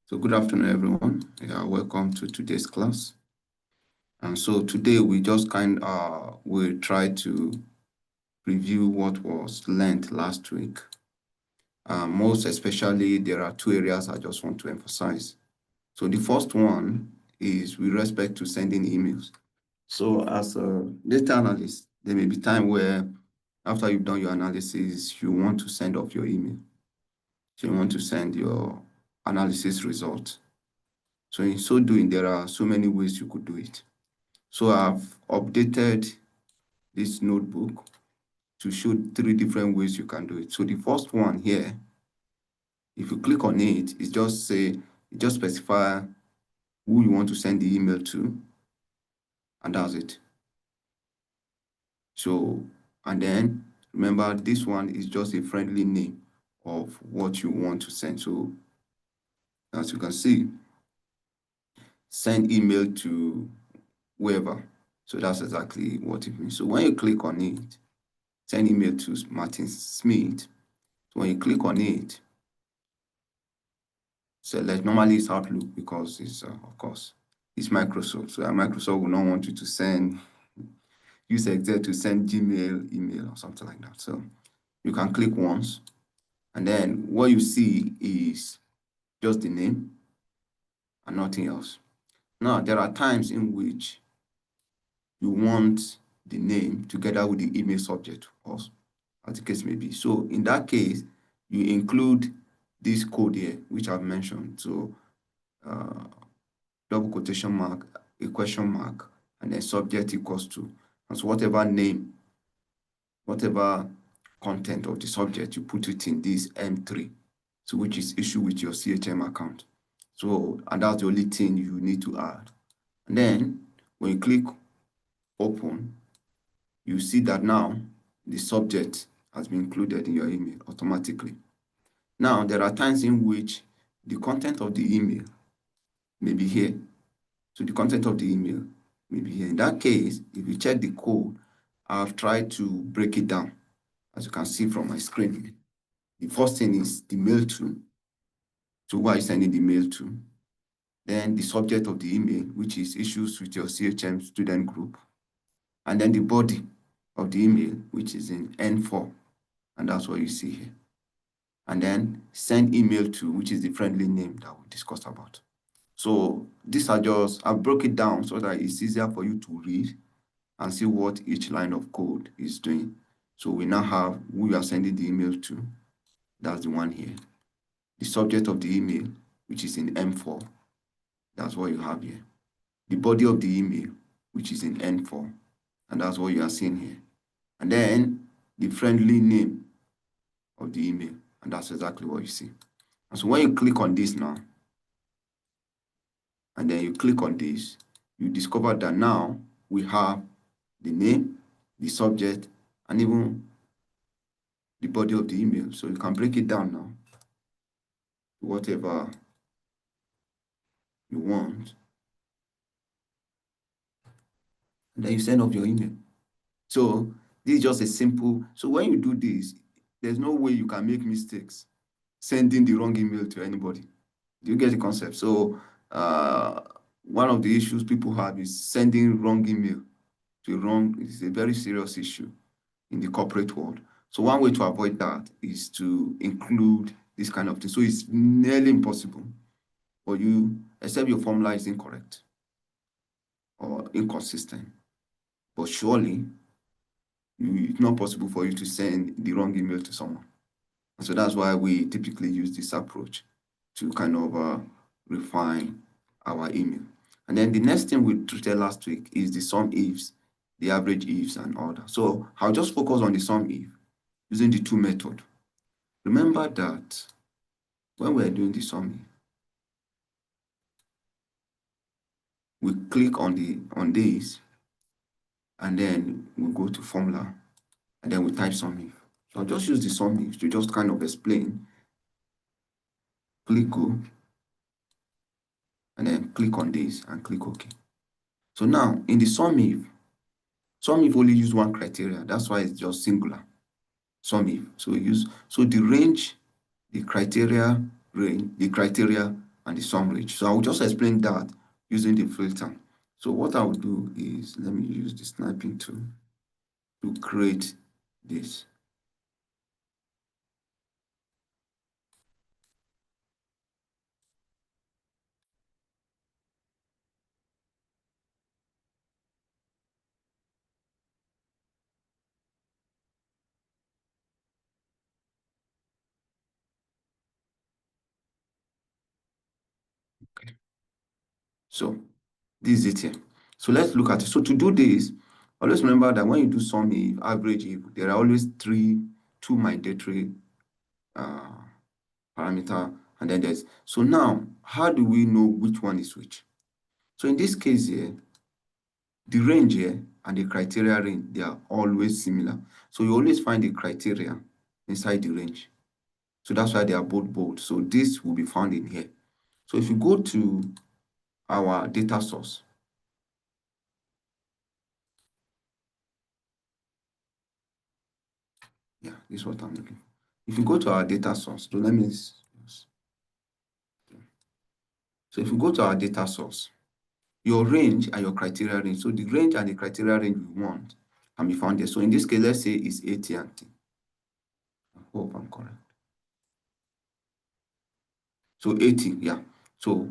So good afternoon, everyone. Welcome to today's class. And so today we just will try to review what was learned last week. Most especially, there are two areas I just want to emphasize. So the first one is with respect to sending emails. So as a data analyst, there may be time where after you've done your analysis, you want to send off your email. So you want to send your analysis result. So in so doing, there are so many ways you could do it. So I've updated this notebook to show 3 different ways you can do it. So the first one here, if you click on it, it just specify who you want to send the email to, and that's it. So, and then remember, this one is just a friendly name of what you want to send. So as you can see, send email to whoever. So that's exactly what it means. So when you click on it, send email to Martin Smith. So when you click on it, select, normally it's Outlook because it's, of course, it's Microsoft. So Microsoft will not want you to use Excel to send Gmail email or something like that. So you can click once, and then what you see is just the name and nothing else. Now, there are times in which you want the name together with the email subject, or as the case may be. So in that case, you include this code here, which I've mentioned. So double quotation mark, a question mark, and then subject equals to. And so whatever name, whatever content of the subject, you put it in this M3, so which is issued with your CHM account. So, and that's the only thing you need to add. And then when you click open, you see that now the subject has been included in your email automatically. Now, there are times in which the content of the email may be here. So the content of the email may be here. In that case, if you check the code, I've tried to break it down, as you can see from my screen. The first thing is the mail to. So who are you sending the mail to? Then the subject of the email, which is issues with your CHM student group. And then the body of the email, which is in N4. And that's what you see here. And then send email to, which is the friendly name that we discussed about. So these are just, I broke it down so that it's easier for you to read and see what each line of code is doing. So we now have who you are sending the email to. That's the one here. The subject of the email, which is in M4. That's what you have here. The body of the email, which is in N4. And that's what you are seeing here. And then the friendly name of the email. And that's exactly what you see. And so when you click on this now, and then you click on this, you discover that now we have the name, the subject, and even the body of the email. So you can break it down now to whatever you want. And then you send off your email. So this is just a simple, so when you do this, there's no way you can make mistakes sending the wrong email to anybody. Do you get the concept? So one of the issues people have is sending wrong email to wrong. It's a very serious issue in the corporate world. So one way to avoid that is to include this kind of thing. So it's nearly impossible for you, except your formula is incorrect or inconsistent. But surely, it's not possible for you to send the wrong email to someone. And so that's why we typically use this approach to kind of refine our email. And then the next thing we treated last week is the sum ifs, the average ifs, and all that. So I'll just focus on the sum if using the two methods. Remember that when we're doing the sum if, we click on this, and then we go to formula, and then we type sum if. So I'll just use the sum if to just kind of explain. Click go, and then click on this and click OK. So now in the sum if only use one criteria. That's why it's just singular. Sum if. So the range, the criteria range, the criteria and the sum range. So I will just explain that using the filter. So what I will do is, let me use the sniping tool to create this. Okay. So this is it here. So let's look at it. So to do this, always remember that when you do sum if, average if, there are always two mandatory parameter, and then there's, so now how do we know which one is which? So in this case here, the range here and the criteria range, they are always similar. So you always find the criteria inside the range. So that's why they are both bold. So this will be found in here. So if you go to our data source, yeah, this is what I'm looking for. If you go to our data source, so let me, so if you go to our data source, your range and your criteria range, so the range and the criteria range we want can be found there. So in this case, let's say it's AT&T. I hope I'm correct. So 80, yeah. So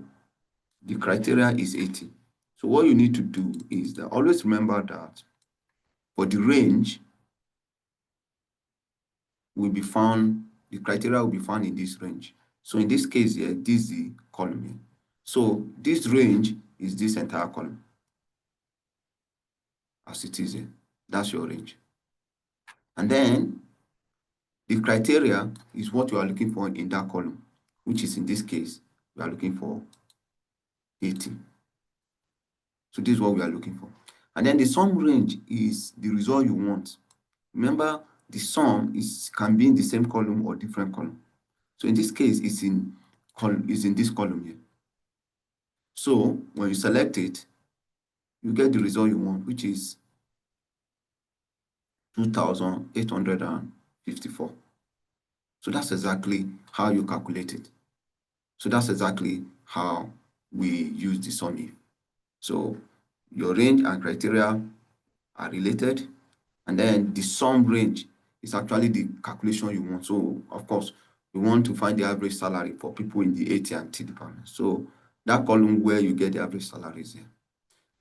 the criteria is 80. So what you need to do is that always remember that for the range will be found, the criteria will be found in this range. So in this case here, this is the column here. So this range is this entire column as it is here. That's your range. And then the criteria is what you are looking for in that column, which is in this case, we are looking for 80. So this is what we are looking for. And then the sum range is the result you want. Remember, the sum can be in the same column or different column. So in this case, it's in this column here. So when you select it, you get the result you want, which is 2,854. So that's exactly how you calculate it. So that's exactly how we use the sum if. So your range and criteria are related, and then the sum range is actually the calculation you want. So of course, we want to find the average salary for people in the AT&T department. So that column where you get the average salary is here.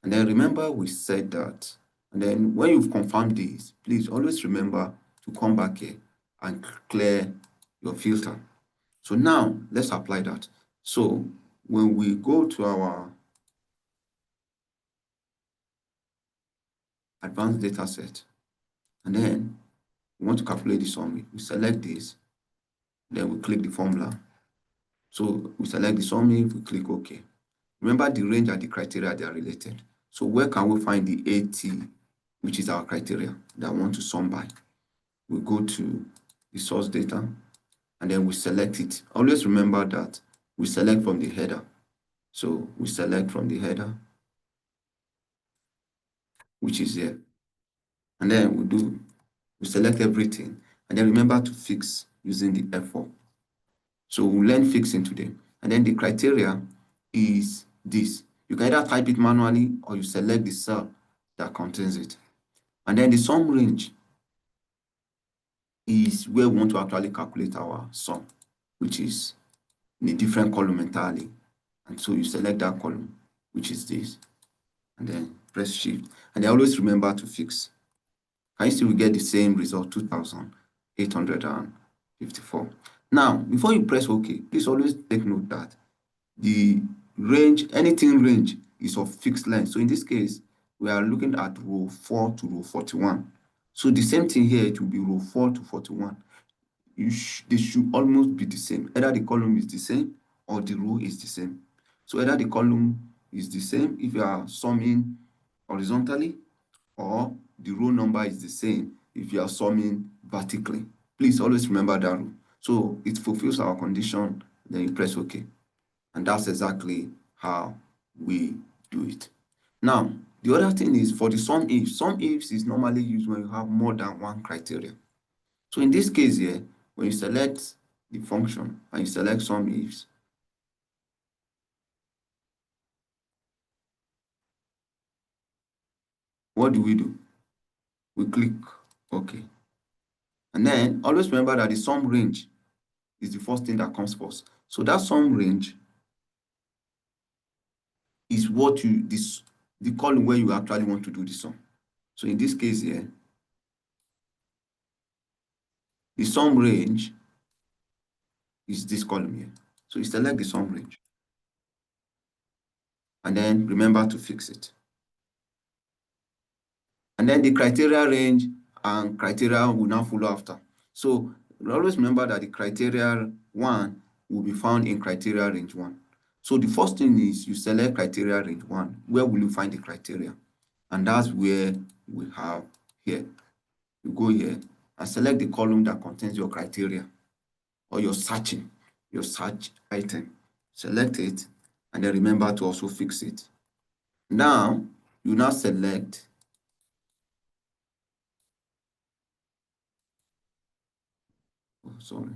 And then remember we said that, and then when you've confirmed this, please always remember to come back here and clear your filter. So now let's apply that. So when we go to our advanced data set, and then we want to calculate the sum, we select this, then we click the formula. So we select the sum if, we click OK. Remember the range and the criteria, they are related. So where can we find the 80, which is our criteria that I want to sum by? We go to the source data, and then we select it. Always remember that we select from the header. So we select from the header, which is here. And then we select everything. And then remember to fix using the F4. So we'll learn fixing today. And then the criteria is this. You can either type it manually or you select the cell that contains it. And then the sum range is where we want to actually calculate our sum, which is in a different column entirely. And so you select that column, which is this, and then press shift. And then always remember to fix. Can you see we get the same result, 2,854. Now, before you press OK, please always take note that the range, anything range is of fixed length. So in this case, we are looking at row 4 to row 41. So the same thing here, it will be row 4 to 41. They should almost be the same. Either the column is the same or the row is the same. So either the column is the same if you are summing horizontally, or the row number is the same if you are summing vertically. Please always remember that rule. So it fulfills our condition, then you press OK. And that's exactly how we do it. Now, the other thing is for the sum if. Sum ifs is normally used when you have more than one criteria. So in this case here, when you select the function and you select sum ifs, what do? We click OK. And then always remember that the sum range is the first thing that comes first. So that sum range is what the column where you actually want to do the sum. So in this case here, the sum range is this column here. So you select the sum range. And then remember to fix it. And then the criteria range and criteria will now follow after. So always remember that the criteria 1 will be found in criteria range 1. So the first thing is you select criteria range 1. Where will you find the criteria? And that's where we have here. You go here and select the column that contains your criteria or your search item. Select it and then remember to also fix it. Now, you now select sorry.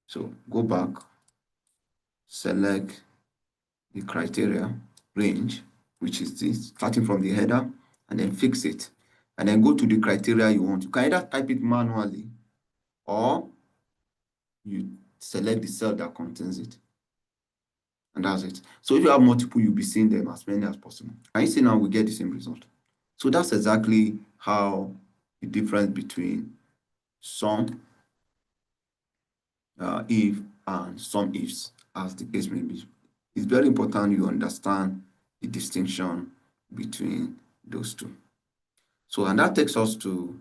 So go back, select the criteria range, which is this, starting from the header, and then fix it. And then go to the criteria you want. You can either type it manually or you select the cell that contains it. And that's it. So if you have multiple, you'll be seeing them as many as possible. And you see now we get the same result. So that's exactly how the difference between sum if and some ifs, as the case may be. It's very important you understand the distinction between those two. So, and that takes us to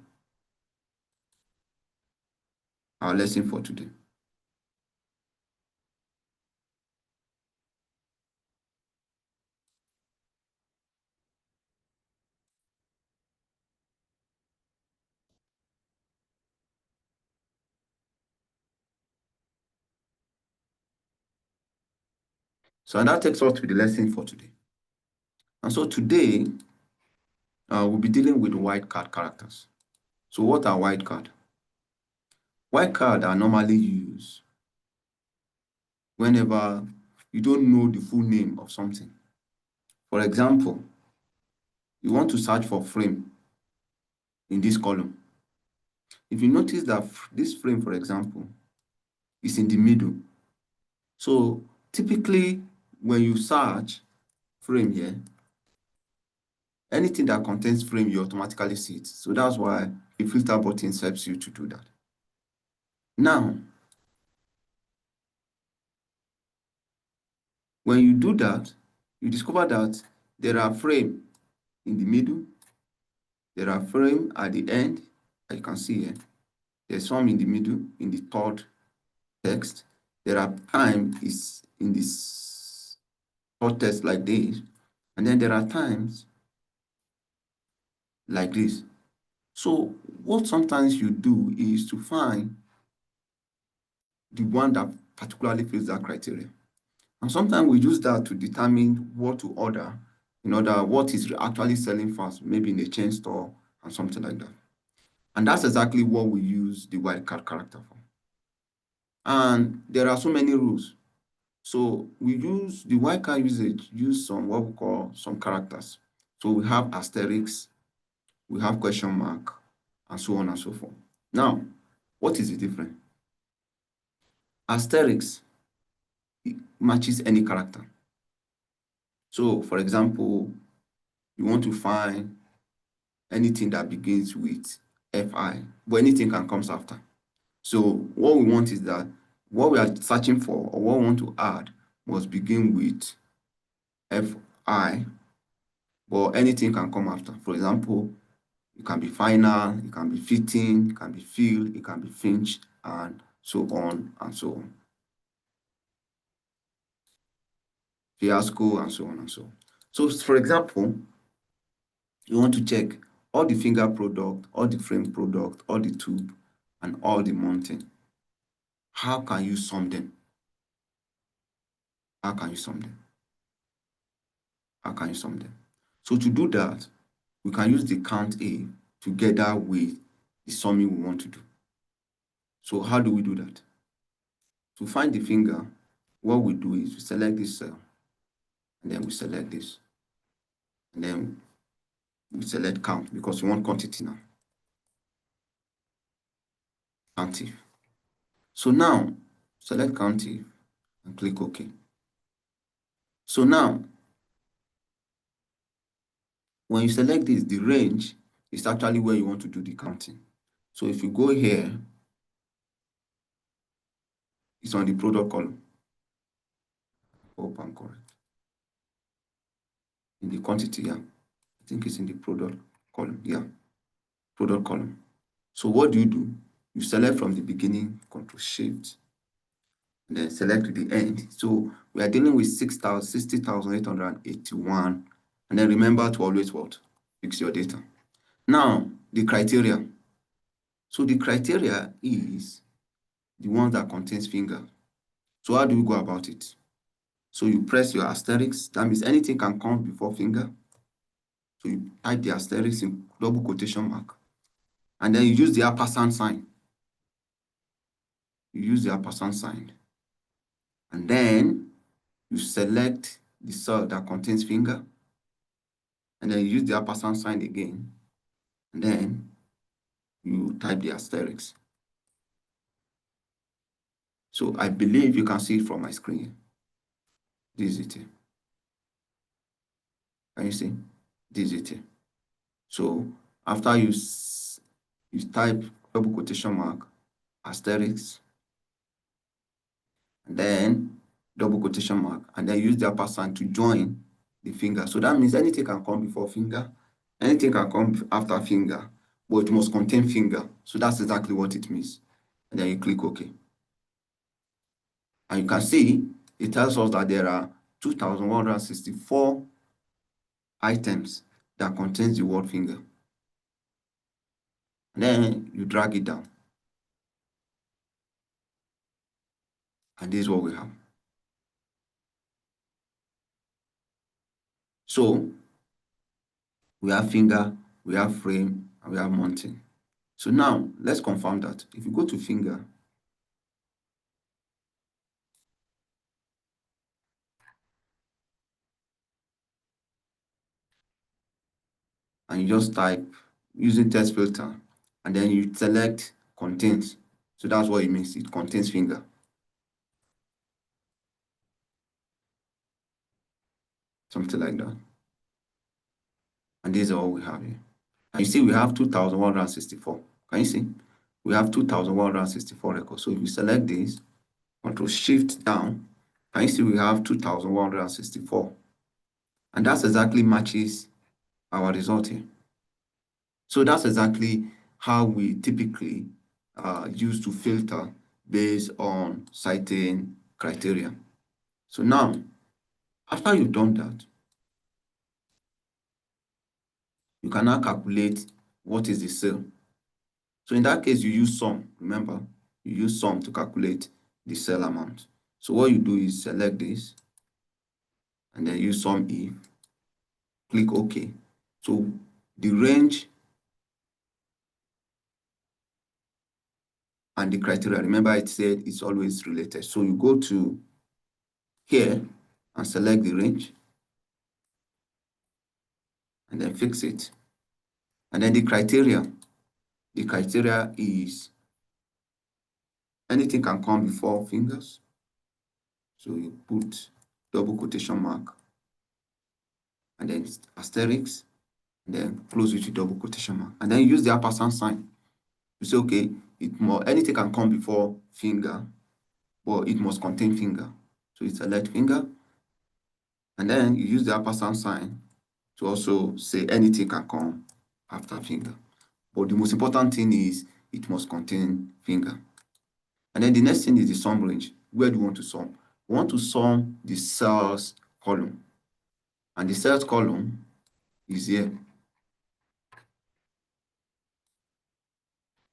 our lesson for today. So, and that takes us to the lesson for today. And so today, we'll be dealing with wildcard characters. So what are wildcard? Wildcard are normally used whenever you don't know the full name of something. For example, you want to search for frame in this column. If you notice that this frame, for example, is in the middle. So typically, when you search frame here, anything that contains frame, you automatically see it. So that's why the filter button helps you to do that. Now, when you do that, you discover that there are frame in the middle, there are frame at the end, as you can see here. There's some in the middle, in the third text. There are time is in this third text like this, and then there are times like this. So what sometimes you do is to find the one that particularly fits that criteria. And sometimes we use that to determine what to order, in order what is actually selling fast, maybe in a chain store and something like that. And that's exactly what we use the wildcard character for. And there are so many rules. So we use the wildcard usage, use some what we call some characters. So we have asterisks, we have question mark, and so on and so forth. Now, what is the difference? Asterisk matches any character. So, for example, you want to find anything that begins with FI, but anything can come after. So what we want is that what we are searching for or what we want to add must begin with FI, but anything can come after. For example, it can be final, it can be fitting, it can be fill, it can be finished, and so on and so on. Fiasco, and so on and so on. So, for example, you want to check all the finger product, all the frame product, all the tube, and all the mounting. How can you sum them? How can you sum them? How can you sum them? So to do that, we can use the count A together with the summing we want to do. So how do we do that? To find the finger, what we do is we select this cell. and then we select this, and then we select count because we want quantity now. Countif. So now select countif and click OK. So now when you select this, the range is actually where you want to do the counting. So if you go here, it's on the product column. Hope I'm correct. In the quantity, yeah. I think it's in the product column, yeah. Product column. So what do? You select from the beginning, Control Shift, and then select to the end. So we are dealing with 60,881. And then remember to always what? Fix your data. Now, the criteria. So the criteria is the one that contains finger. So how do we go about it? So you press your asterisk. That means anything can come before finger. So you type the asterisk in double quotation mark. And then you use the ampersand sign. You use the ampersand sign. And then you select the cell that contains finger. And then you use the ampersand sign again. And then you type the asterisk. So I believe you can see it from my screen. This is it. Can you see? This is it. So after you type double quotation mark, asterisk, and then double quotation mark, and then use the ampersand to join the finger. So that means anything can come before finger, anything can come after finger, but it must contain finger. So that's exactly what it means. And then you click OK. And you can see it tells us that there are 2,164 items that contains the word finger. And then you drag it down. And this is what we have. So we have finger, we have frame, and we have mountain. So now let's confirm that. If you go to finger, and you just type using text filter, and then you select contains. So that's what it means. It contains finger. Something like that. And these are all we have here. And you see we have 2,164. Can you see? We have 2,164 records. So if you select this, Control Shift down, can you see we have 2,164? And that's exactly matches our result here. So that's exactly how we typically use to filter based on certain criteria. So now, after you've done that, you can now calculate what is the sale. So in that case, you use sum. Remember, you use sum to calculate the sale amount. So what you do is select this, and then use sum if, click OK. So the range and the criteria, remember it said it's always related. So you go to here and select the range, and then fix it. And then the criteria is anything can come before fingers. So you put double quotation mark, and then asterisk, and then close with double quotation mark. And then you use the ampersand sign. You say, okay, anything can come before finger, but it must contain finger. So you select finger, and then you use the ampersand sign to also say anything can come after finger. But the most important thing is it must contain finger. And then the next thing is the sum range. Where do you want to sum? We want to sum the sales column. And the sales column is here.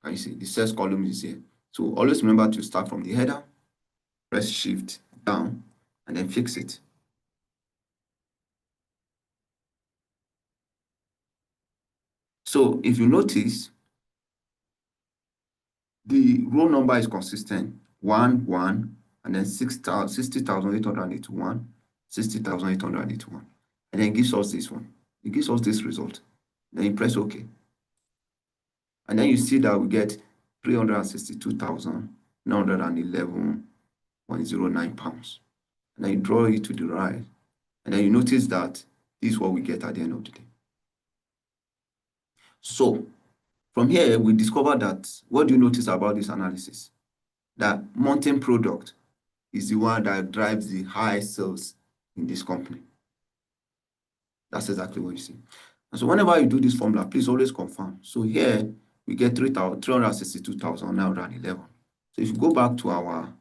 Can you see? The sales column is here. So always remember to start from the header, press Shift down, and then fix it. So if you notice, the row number is consistent, 1, 1, and then 60,881, 60,881. And then it gives us this one. It gives us this result. Then you press OK. And then you see that we get 362,911.09 pounds. And then you draw it to the right. And then you notice that this is what we get at the end of the day. So from here, we discover that, what do you notice about this analysis? That mountain product is the one that drives the high sales in this company. That's exactly what you see. And so whenever you do this formula, please always confirm. So here we get 362,911. So if you go back to our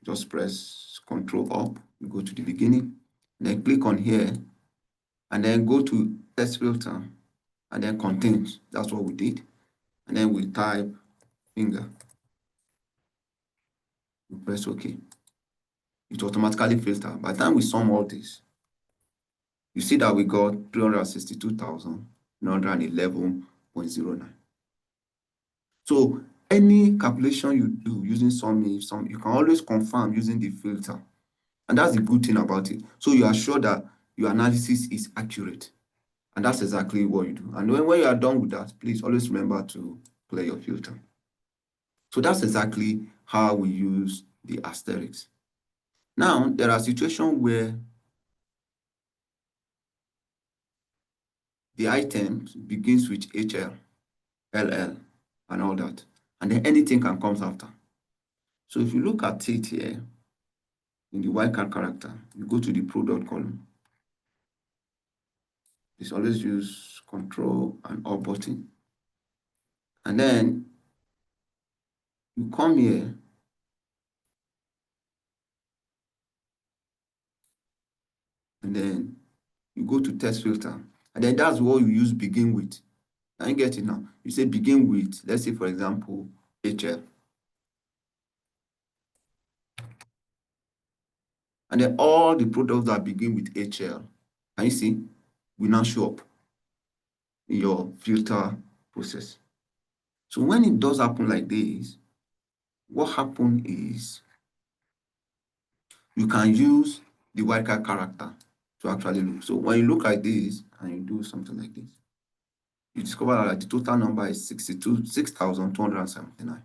just press Control up, you go to the beginning, then click on here, and then go to text filter, and then contains. That's what we did. And then we type finger. We press OK. It automatically filter. By the time we sum all this, you see that we got 362,911.09. So any calculation you do using sum, you can always confirm using the filter. And that's the good thing about it. So you are sure that your analysis is accurate. And that's exactly what you do. And when you are done with that, please always remember to clear your filter. So that's exactly how we use the asterisk. Now, there are situations where the item begins with HL, LL, and all that. And then anything can come after. So if you look at it here, in the wildcard character, you go to the product column. It's always use Control and Alt button. And then you come here and then you go to text filter. And then that's what you use begin with. Now you get it now. You say begin with, let's say, for example, HL. And then all the products that begin with HL, can you see, will now show up in your filter process. So when it does happen like this, what happens is you can use the wildcard character to actually look. So when you look like this and you do something like this, you discover that the total number is 6,279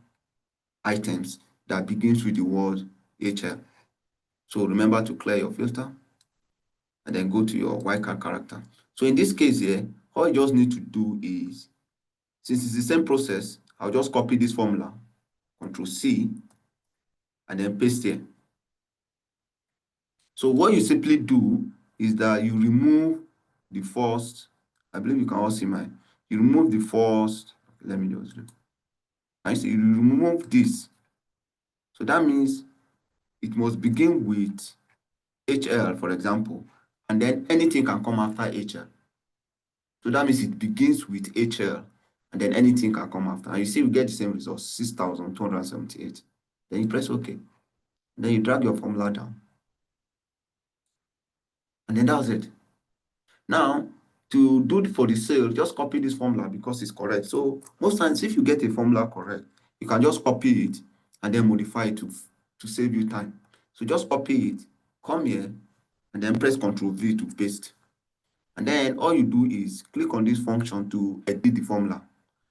items that begins with the word HL. So remember to clear your filter and then go to your wildcard character. So in this case here, all you just need to do is, since it's the same process, I'll just copy this formula, Control C, and then paste here. So what you simply do is that you remove the first, I believe you can all see mine. You remove the first, let me just look. I see you remove this. So that means it must begin with HL, for example, and then anything can come after HL. So that means it begins with HL, and then anything can come after. And you see, we get the same result, 6,278. Then you press OK. Then you drag your formula down. And then that's it. Now, to do for the sale, just copy this formula because it's correct. So most times, if you get a formula correct, you can just copy it and then modify it to save you time. So just copy it, come here, and then press Ctrl V to paste. And then all you do is click on this function to edit the formula.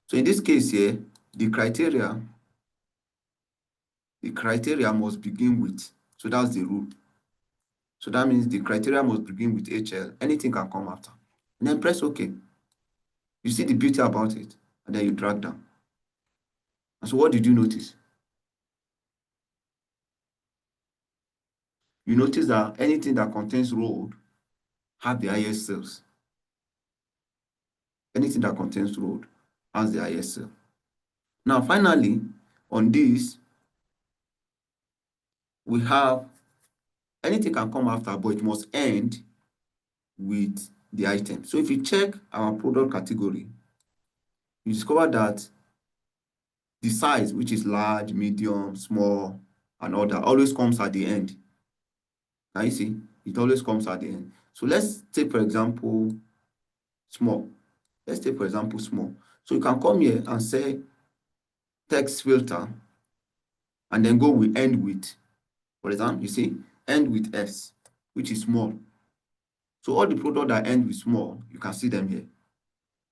So in this case here, the criteria must begin with, so that's the rule. So that means the criteria must begin with HL. Anything can come after. And then press OK. You see the beauty about it. And then you drag down. And so what did you notice? You notice that anything that contains road has the highest sales. Anything that contains road has the highest sale. Now, finally, on this, we have anything can come after, but it must end with the item. So if you check our product category, you discover that the size, which is large, medium, small, and all that, always comes at the end. Now you see, it always comes at the end. So let's take, for example, small. Let's take, for example, small. So you can come here and say text filter, and then go with end with For example, you see, end with S, which is small. So all the products that end with small, you can see them here.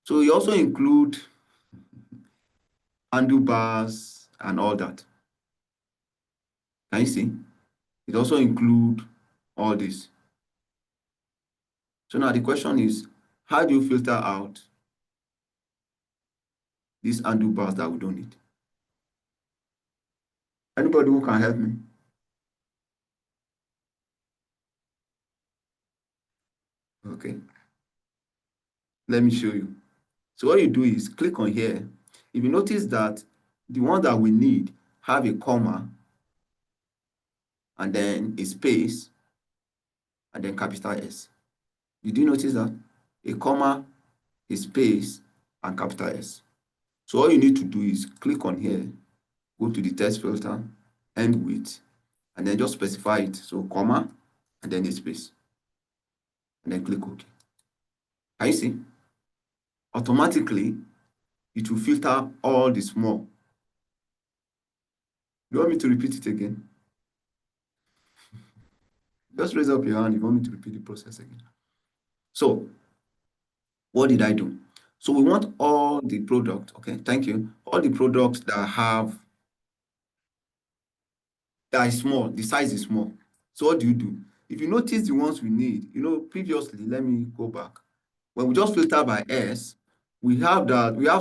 So you also include handlebars and all that. Can you see? It also include all this. So now the question is, how do you filter out these handlebars that we don't need? Anybody who can help me? Okay, let me show you. So what you do is click on here. If you notice that the ones that we need have a comma and then a space and then capital S. Did you notice that? A comma, a space, and capital S. So all you need to do is click on here, go to the text filter, end with, and then just specify it. So comma, and then a space, and then click OK. Can you see? Automatically, it will filter all the small. You want me to repeat it again? Just raise up your hand if you want me to repeat the process again. So, what did I do? So we want all the products, okay, thank you. All the products that are small, the size is small. So what do? If you notice the ones we need, previously, let me go back. When we just filter by S, we have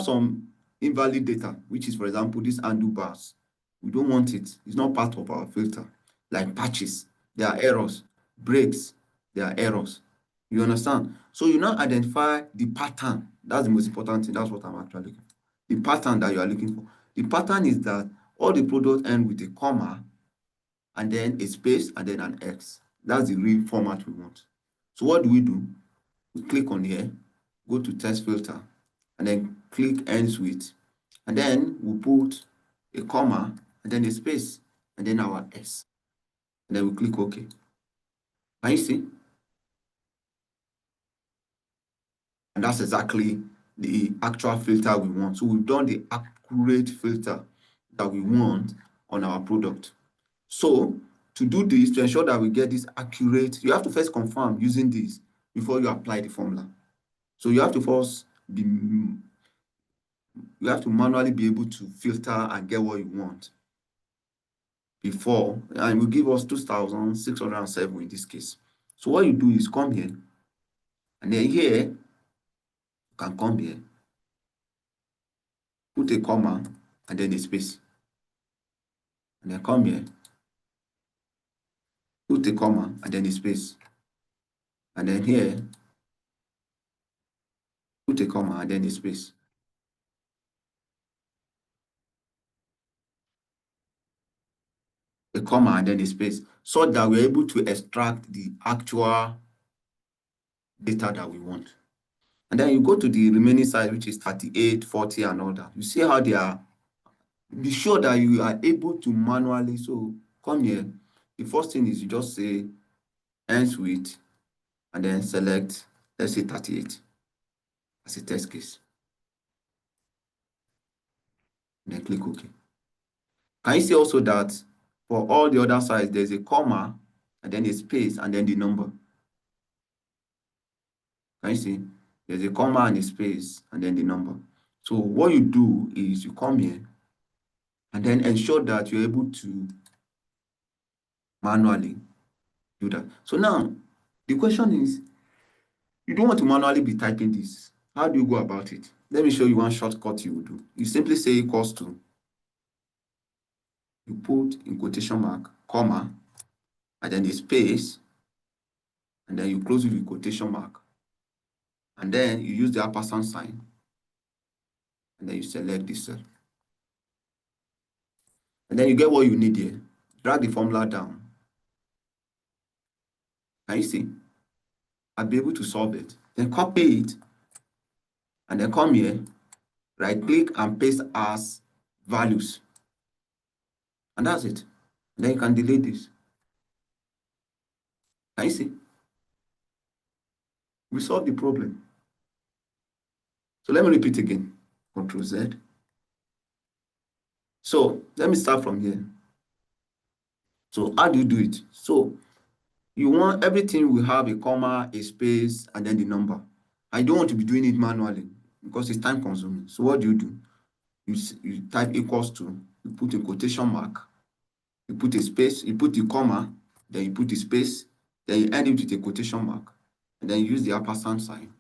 some invalid data, which is, for example, this handlebars. We don't want it. It's not part of our filter. Like patches, there are errors. Brakes, there are errors. You understand? So you now identify the pattern. That's the most important thing. That's what I'm actually looking for. The pattern that you are looking for. The pattern is that all the products end with a comma and then a space and then an X. That's the real format we want. So what do? We click on here, go to text filter, and then click ends with. And then we put a comma and then a space and then our S. And then we click OK. Can you see? And that's exactly the actual filter we want. So we've done the accurate filter that we want on our product. So to do this, to ensure that we get this accurate, you have to first confirm using this before you apply the formula. So you have to first manually be able to filter and get what you want before, and it will give us 2,607 in this case. So what you do is come here, and then here, you can come here, put a comma, and then a space. And then come here, put a comma, and then a space. And then here, put a comma, and then a space. A comma, and then a space, so that we're able to extract the actual data that we want. And then you go to the remaining size, which is 38, 40, and all that. You see how they are. Be sure that you are able to manually. So come here. The first thing is you just say ends with, and then select, let's say 38 as a test case. And then click OK. Can you see also that for all the other sides, there's a comma, and then a space, and then the number? Can you see? There's a comma and a space, and then the number. So what you do is you come here, and then ensure that you're able to manually do that. So now, the question is, you don't want to manually be typing this. How do you go about it? Let me show you one shortcut you will do. You simply say equals to, you put in quotation mark, comma, and then a space, and then you close it with quotation mark. And then you use the ampersand sign, and then you select this cell. And then you get what you need here. Drag the formula down. Can you see? I'll be able to solve it. Then copy it, and then come here, right click and paste as values. And that's it. And then you can delete this. Can you see? We solved the problem. So let me repeat again. Control Z. So let me start from here. So how do you do it? So you want everything will have a comma, a space, and then the number. I don't want to be doing it manually because it's time consuming. So what do? You type equals to, you put a quotation mark, you put a space, you put the comma, then you put the space, then you end it with a quotation mark, and then you use the ampersand sign,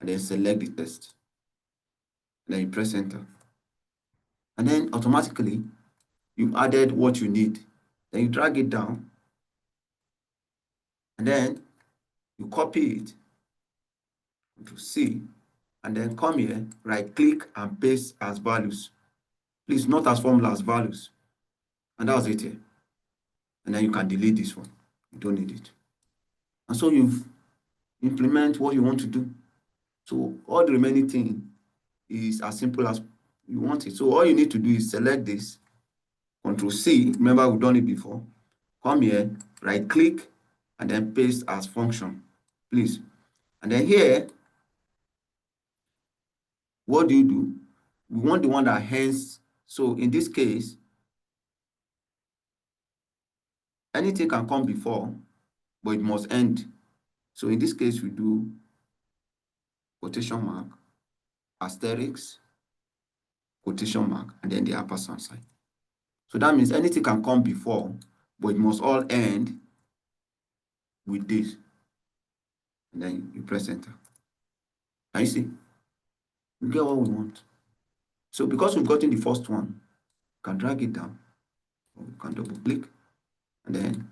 and then select the text. And then you press enter. And then automatically, you've added what you need. Then you drag it down, and then you copy it to C, and then come here, right click and paste as values. Please, not as formula, as values. And that was it here. And then you can delete this one. You don't need it. And so you've implement what you want to do. So all the remaining thing is as simple as you want it. So all you need to do is select this, Control C. Remember, we've done it before. Come here, right click, and then paste as function, please. And then here, what do? We want the one that ends. So in this case, anything can come before, but it must end. So in this case, we do quotation mark, asterisk, quotation mark, and then the ampersand sign. So that means anything can come before, but it must all end with this. And then you press enter. Can you see? We get what we want. So because we've gotten the first one, you can drag it down, or you can double click, and then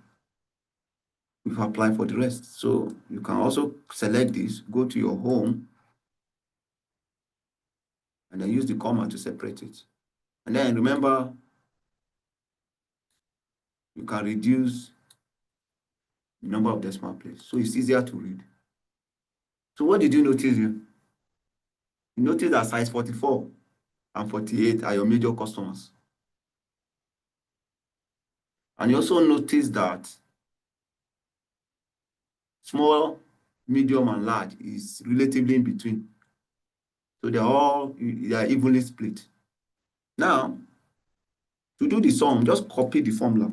we've applied for the rest. So you can also select this, go to your home, and then use the comma to separate it. And then remember, you can reduce the number of decimal places, so it's easier to read. So what did you notice here? You notice that size 44 and 48 are your major customers. And you also notice that small, medium, and large is relatively in between. So they are evenly split. Now, to do the sum, just copy the formula.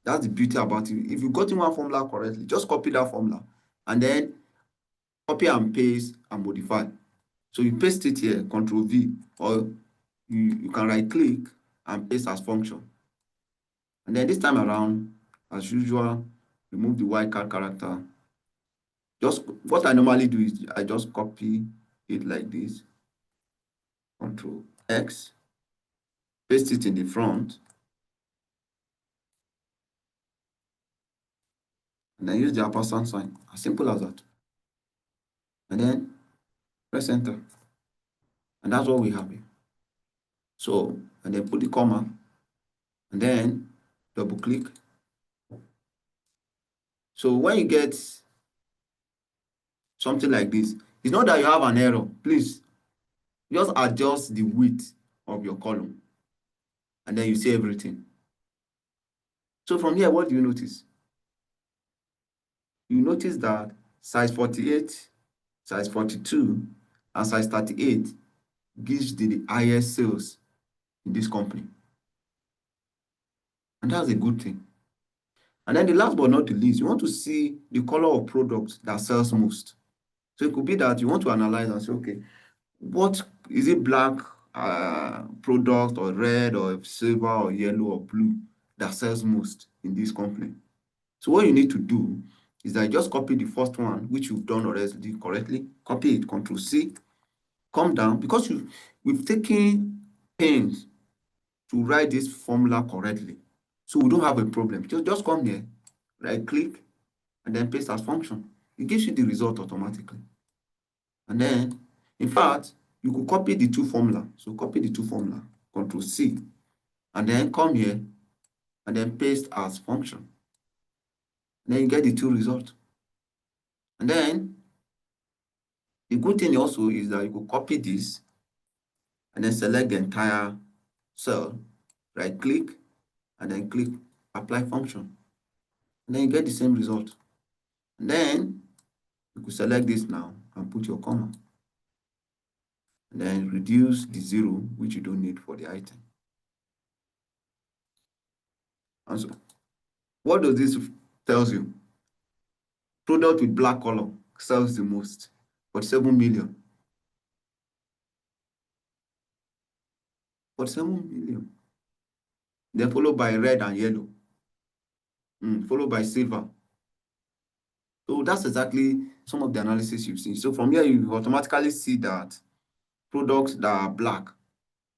That's the beauty about it. If you got in one formula correctly, just copy that formula and then copy and paste and modify. So you paste it here, Control V, or you can right click and paste as function. And then this time around, as usual, remove the wildcard character. Just what I normally do is I just copy it like this, Control X, paste it in the front, and then use the ampersand sign. As simple as that. And then press enter. And that's what we have here. So, and then put the comma, and then double click. So when you get something like this, it's not that you have an error. Please, just adjust the width of your column, and then you see everything. So from here, what do you notice? You notice that size 48, size 42, and size 38 gives the highest sales in this company. And that's a good thing. And then the last but not the least, you want to see the color of products that sells most. So it could be that you want to analyze and say, okay, what is it, black product or red or silver or yellow or blue that sells most in this company? So what you need to do is that you just copy the first one, which you've done already correctly, copy it, Control C, come down, because we've taken pains to write this formula correctly. So we don't have a problem. Just come here, right click, and then paste as function. It gives you the result automatically. And then, in fact, you could copy the two formula. So copy the two formula, Control C, and then come here, and then paste as function. And then you get the two results. And then, the good thing also is that you could copy this, and then select the entire cell, right click, and then click apply function. And then you get the same result. And then you could select this now and put your comma. And then reduce the 0, which you don't need for the item. And so What does this tells you? Product with black color sells the most, 47 million. 47 million. Then followed by red and yellow, followed by silver. So that's exactly some of the analysis you've seen. So from here, you automatically see that products that are black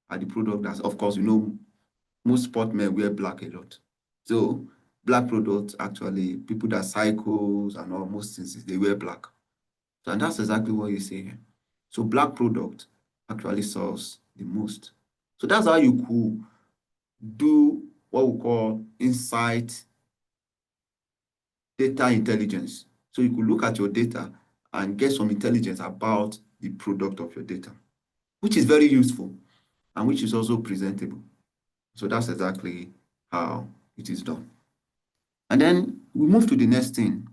are the product that's, of course, most sportmen wear black a lot. So black products, actually, people that cycles and all most things, they wear black. So, and that's exactly what you say here. So black product actually sells the most. So that's how you could do what we call insight data intelligence. So you could look at your data and get some intelligence about the product of your data, which is very useful and which is also presentable. So that's exactly how it is done. And then we move to the next thing,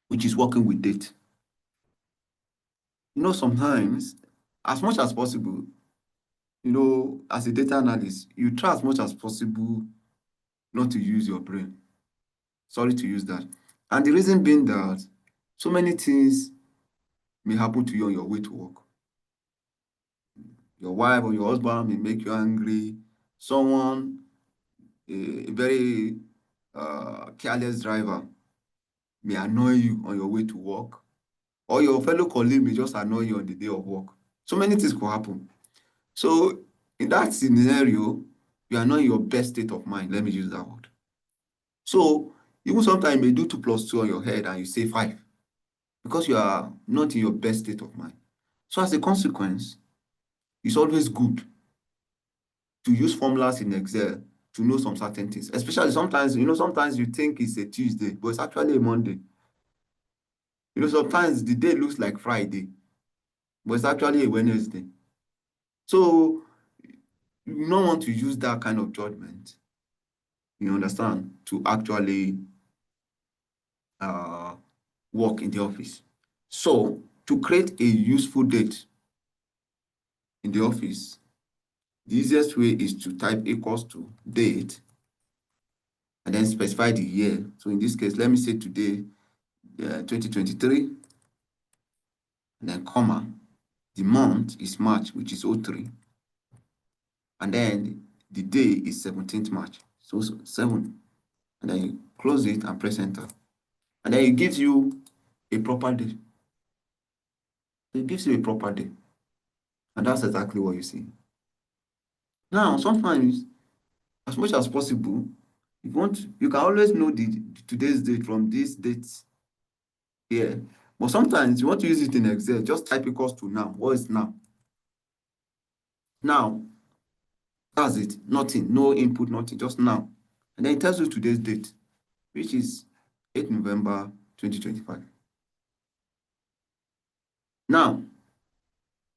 which is working with data. Sometimes, as much as possible, as a data analyst, you try as much as possible not to use your brain. Sorry to use that. And the reason being that so many things may happen to you on your way to work. Your wife or your husband may make you angry. Someone, a very careless driver, may annoy you on your way to work. Or your fellow colleague may just annoy you on the day of work. So many things could happen. So in that scenario, you are not in your best state of mind. Let me use that word. So even sometimes you may do 2 plus 2 on your head and you say 5 because you are not in your best state of mind. So as a consequence, it's always good to use formulas in Excel to know some certain things, especially sometimes you think it's a Tuesday, but it's actually a Monday. Sometimes the day looks like Friday, but it's actually a Wednesday. So you don't want to use that kind of judgment, you understand, to actually work in the office. So to create a useful date in the office, the easiest way is to type equals to date and then specify the year. So in this case, let me say today, 2023, and then comma. The month is March, which is 03. And then the day is 17th March, so 7. And then you close it and press enter. And then it gives you a proper day. It gives you a proper day. And that's exactly what you see. Now, sometimes, as much as possible, if you want, you can always know today's date from this date here. But sometimes you want to use it in Excel, just type equals to now. What is now? Now, that's it. Nothing, no input, nothing, just now. And then it tells you today's date, which is 8 November 2025. Now,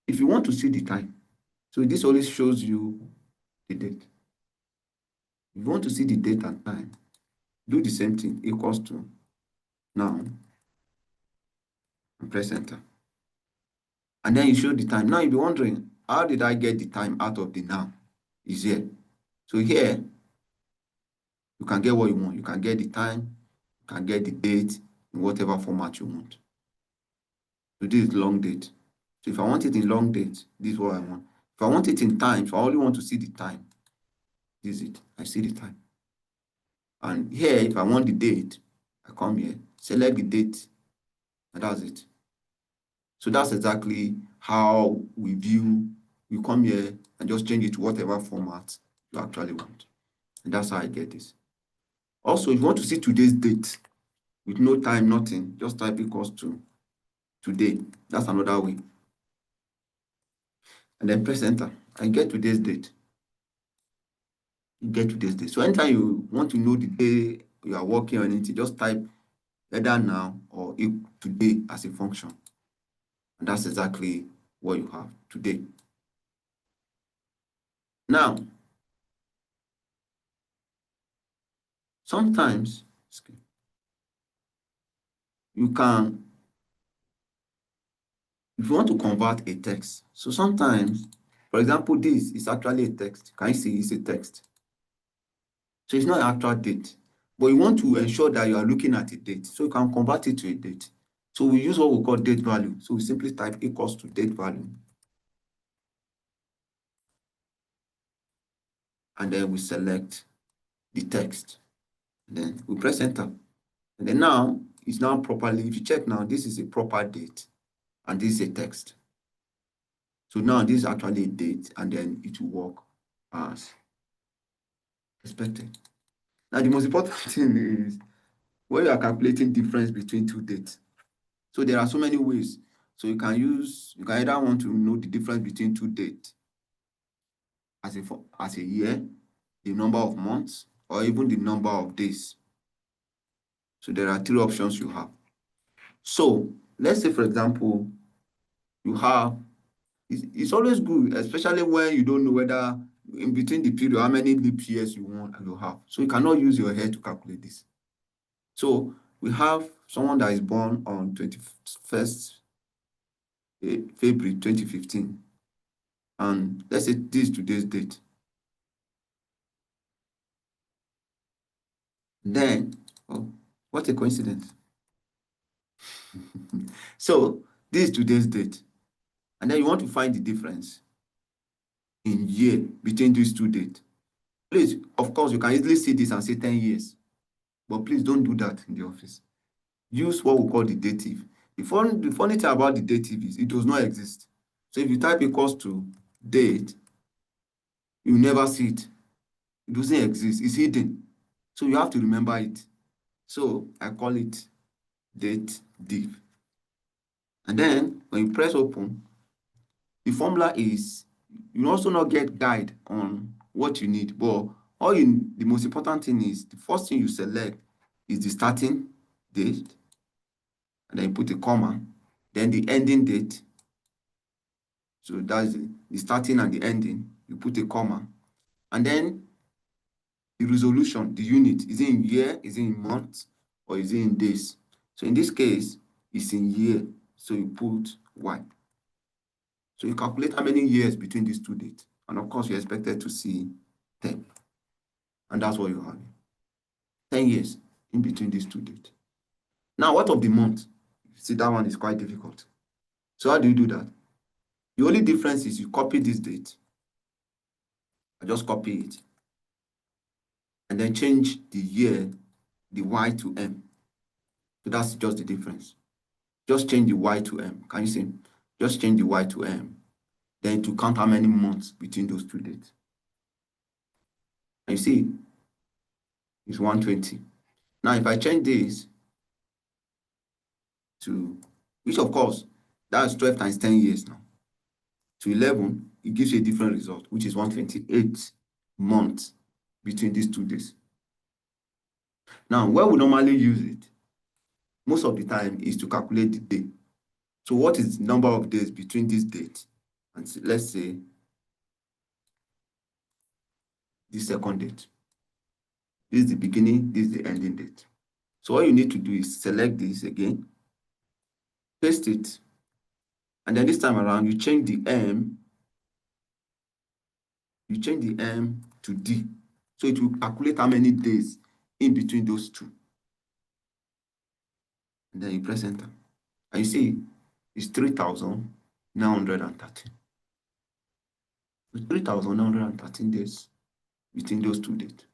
if you want to see the time, so this always shows you the date. If you want to see the date and time, do the same thing, equals to now, and press enter. And then you show the time. Now you'll be wondering, how did I get the time out of the now? Is here. So here, you can get what you want. You can get the time, you can get the date in whatever format you want. So this is long date. So if I want it in long date, this is what I want. If I want it in time, if I only want to see the time, this is it. I see the time. And here, if I want the date, I come here, select the date, and that's it. So that's exactly how we view. You come here and just change it to whatever format you actually want. And that's how I get this. Also, if you want to see today's date with no time, nothing, just type equals to today. That's another way. And then press enter and get today's date. You get today's date. So anytime you want to know the day you are working on it, just type either now or today as a function. And that's exactly what you have today. Now, sometimes you can, if you want to convert a text, so sometimes, for example, this is actually a text. Can you see it's a text? So it's not an actual date. but you want to ensure that you are looking at a date. So you can convert it to a date. So we use what we call date value. So we simply type equals to date value. And then we select the text. And then we press enter. And then now it's now properly, if you check now, this is a proper date and this is a text. So now this is actually a date and then it will work as expected. Now the most important thing is when you are calculating difference between two dates. So there are so many ways. So you can either want to know the difference between two dates as a year, the number of months, or even the number of days. So there are three options you have. So let's say, for example, you have, it's always good, especially when you don't know whether in between the period, how many leap years you want and you have. So you cannot use your head to calculate this. So we have someone that is born on 21st February 2015. And let's say this is today's date. Then, oh, what a coincidence. So this is today's date. And then you want to find the difference in year between these two dates. Please, of course, you can easily see this and say 10 years. But please don't do that in the office. Use what we call the dative. The funny thing about the dative is it does not exist. So if you type equals to date, you never see it. It doesn't exist. It's hidden. So you have to remember it. So I call it date div. And then when you press open, the formula is, you also not get guide on what you need, but the most important thing is the first thing you select is the starting date, and then you put a comma, then the ending date. So that's the starting and the ending. You put a comma, and then the resolution, the unit, is it in year, is it in months, or is it in days? So in this case, it's in year, so you put Y. So you calculate how many years between these two dates. And of course, you're expected to see 10. And that's what you have. 10 years in between these two dates. Now, what of the month? See, that one is quite difficult. So how do you do that? The only difference is you copy this date. I just copy it. And then change the year, the Y to M. So that's just the difference. Just change the Y to M. Can you see? Just change the Y to M. Then to count how many months between those two dates. And you see, it's 120. Now, if I change this to, which of course, that's 12 times 10 years now, to 11, it gives you a different result, which is 128 months between these two days. Now, where we normally use it, most of the time, is to calculate the day. So what is the number of days between this date and let's say the second date? This is the beginning, this is the ending date. So all you need to do is select this again, paste it, and then this time around, you change the M to D. So it will calculate how many days in between those two. And then you press enter. And you see, it's 3,913. 3,913 days between those two dates.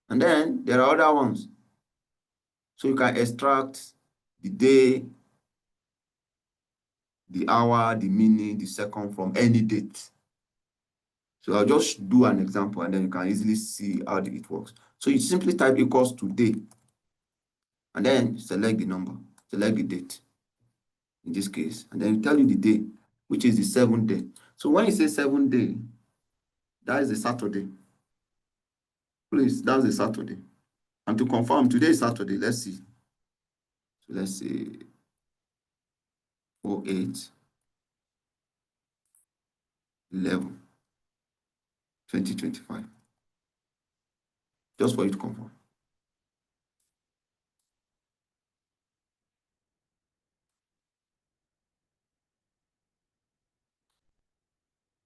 And then there are other ones. So you can extract the day, the hour, the minute, the second from any date. So I'll just do an example and then you can easily see how it works. So you simply type equals to day and then select the number, select the date in this case, and then it tell you the day, which is the 7th day. So when you say 7th day, that is a Saturday. Please, that's a Saturday. And to confirm, today is Saturday, let's see. So let's say 08 11 2025. Just for you to confirm.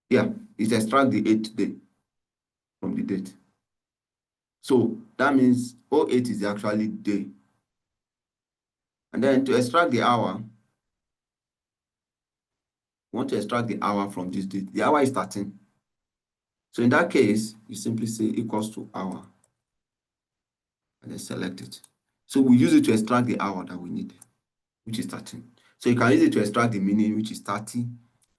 Yeah, it extracts the 8th day from the date. So that means 08 is actually day. And then to extract the hour, we want to extract the hour from this date. The hour is 13. So in that case, you simply say equals to hour and then select it. So we use it to extract the hour that we need, which is 13. So you can use it to extract the minute, which is 30,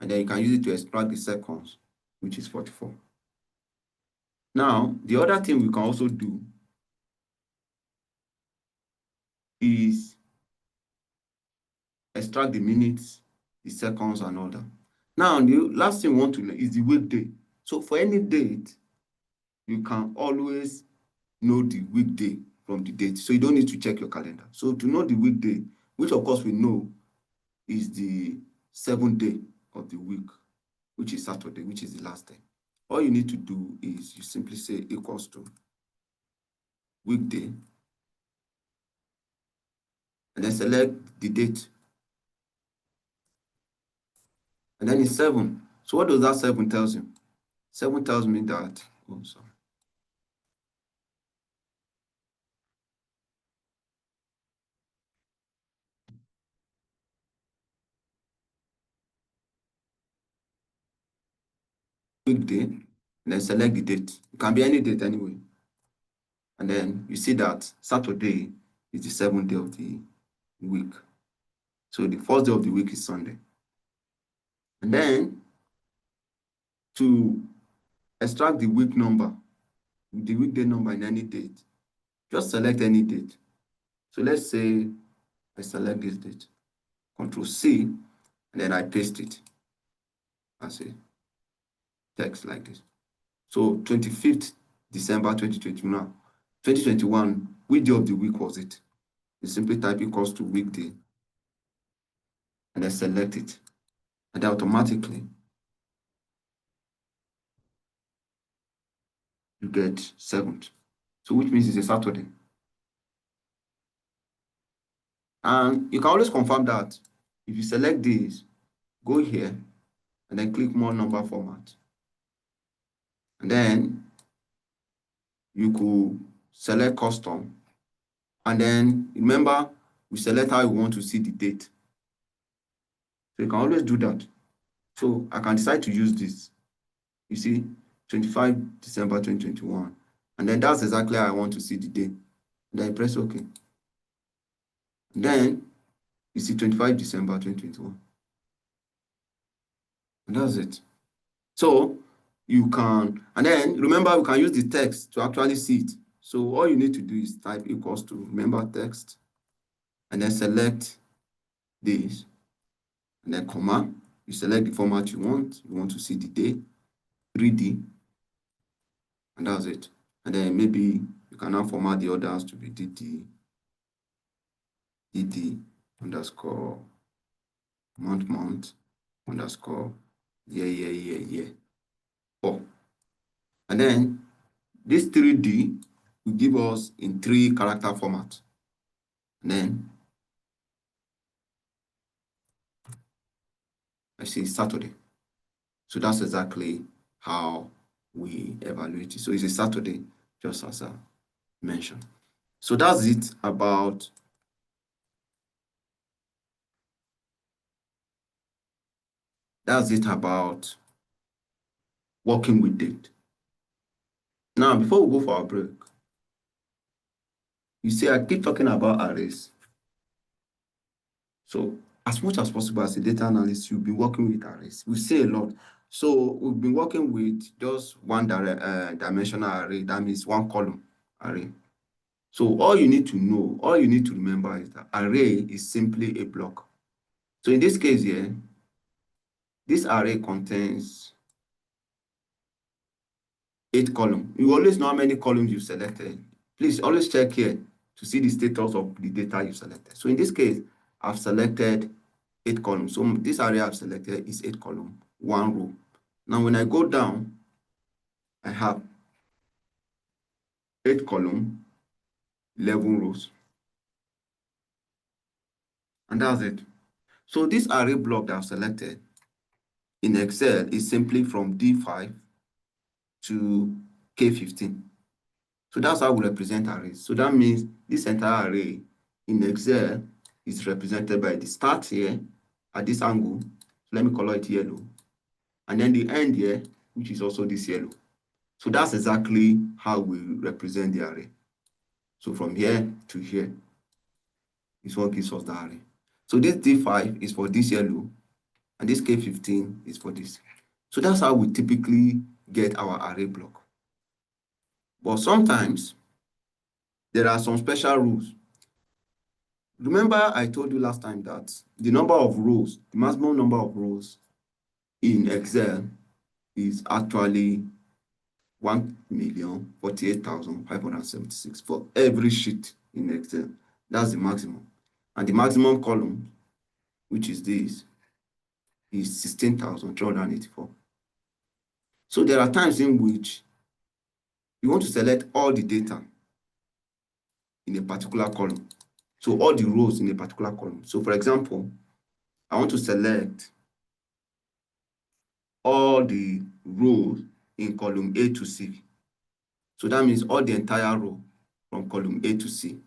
and then you can use it to extract the seconds, which is 44. Now, the other thing we can also do is extract the minutes, the seconds, and all that. Now, the last thing we want to learn is the weekday. So for any date, you can always know the weekday from the date. So you don't need to check your calendar. So to know the weekday, which of course we know is the 7th day of the week, which is Saturday, which is the last day. All you need to do is you simply say equals to weekday, and then select the date. And then it's 7. So what does that 7 tells you? 7 tells me that, oh, sorry. Weekday, and then select the date. It can be any date anyway. And then you see that Saturday is the 7th day of the week. So the first day of the week is Sunday. And then to extract the week number, the weekday number in any date, just select any date. So let's say I select this date, Control C, and then I paste it as a text like this. So 25th December 2021, 2021, which day of the week was it? You simply type equals to weekday, and then select it. And then automatically, you get 7th. So which means it's a Saturday. And you can always confirm that if you select this, go here, and then click more number format. And then you could select custom. And then remember, we select how we want to see the date. So you can always do that. So I can decide to use this. You see, 25 December 2021. And then that's exactly how I want to see the day. And then I press OK. And then you see 25 December 2021. And that's it. So you can, and then remember, we can use the text to actually see it. So all you need to do is type equals to, remember, text, and then select this, and then comma. You select the format you want to see the day, 3D, and that's it. And then maybe you can now format the others to be dd underscore month underscore year. Oh. And then this 3D will give us in 3 character format. And then I say Saturday. So that's exactly how we evaluate it. So it's a Saturday, just as I mentioned. So that's it about working with date. Now, before we go for our break, you see I keep talking about arrays. So as much as possible as a data analyst, you'll be working with arrays. We say a lot. So we've been working with just one dimensional array, that means one column array. So all you need to know, all you need to remember is that array is simply a block. So in this case here, this array contains 8 columns. You always know how many columns you've selected. Please always check here to see the status of the data you've selected. So in this case, I've selected 8 columns. So this array I've selected is 8 columns, 1 row. Now when I go down, I have 8 columns, 11 rows. And that's it. So this array block that I've selected in Excel is simply from D5 to K15. So that's how we represent arrays. So that means this entire array in Excel is represented by the start here at this angle. So let me color it yellow. And then the end here, which is also this yellow. So that's exactly how we represent the array. So from here to here is what gives us the array. So this D5 is for this yellow, and this K15 is for this. So that's how we typically get our array block. But sometimes there are some special rules. Remember, I told you last time that the number of rows, the maximum number of rows in Excel is actually 1,048,576 for every sheet in Excel. That's the maximum. And the maximum column, which is this, is 16,384. So there are times in which you want to select all the data in a particular column. So all the rows in a particular column. So for example, I want to select all the rows in column A to C. So that means all the entire row from column A to C.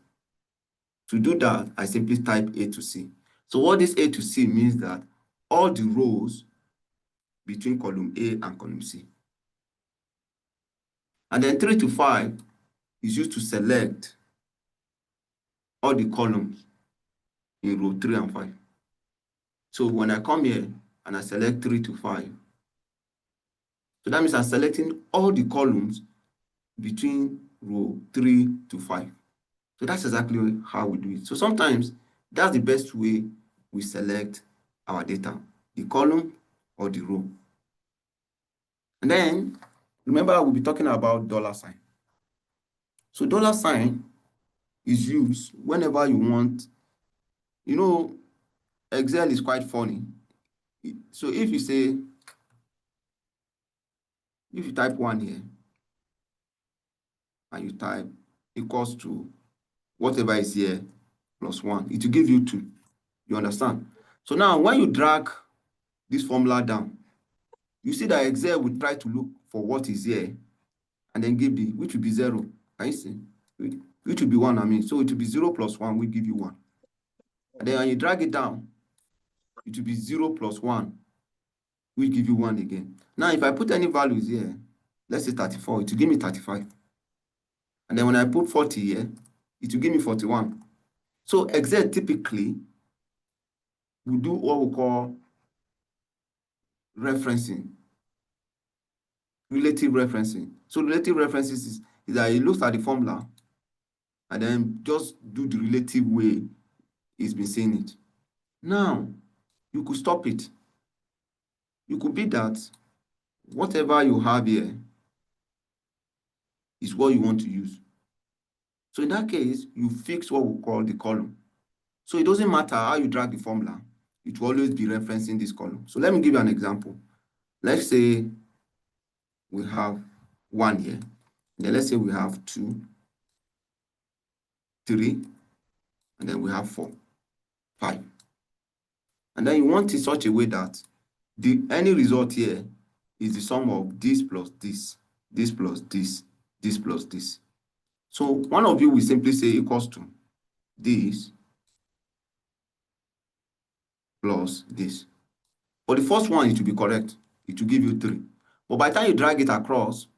To do that, I simply type A to C. So what this A to C means that all the rows between column A and column C. And then 3 to 5 is used to select all the columns in row 3 and 5. So when I come here and I select 3 to 5, so that means I'm selecting all the columns between row 3 to 5. So that's exactly how we do it. So sometimes that's the best way we select our data, the column or the row. And then remember, we'll be talking about $sign. So $sign is used whenever you want. You know, Excel is quite funny. So if you say, if you type 1 here and you type equals to whatever is here plus 1, it will give you 2. You understand? So now when you drag this formula down, you see that Excel will try to look for what is here and then give the, which will be 0. Can you see? Which will be 1, I mean. So it will be 0 plus 1 will give you 1. And then when you drag it down, it will be 0 plus 1 will give you 1 again. Now, if I put any values here, let's say 34, it will give me 35. And then when I put 40 here, it will give me 41. So Excel typically will do what we call referencing, relative referencing. So relative references is that it looks at the formula and then just do the relative way it's been saying it. Now, you could stop it. You could be that whatever you have here is what you want to use. So in that case, you fix what we call the column. So it doesn't matter how you drag the formula, it will always be referencing this column. So let me give you an example. Let's say we have 1 here. Then let's say we have 2, 3, and then we have 4, 5. And then you want it such a way that any result here is the sum of this plus this, this plus this, this plus this. So one of you will simply say equals to this plus this. For the first one, it will be correct. It will give you 3. But by the time you drag it across,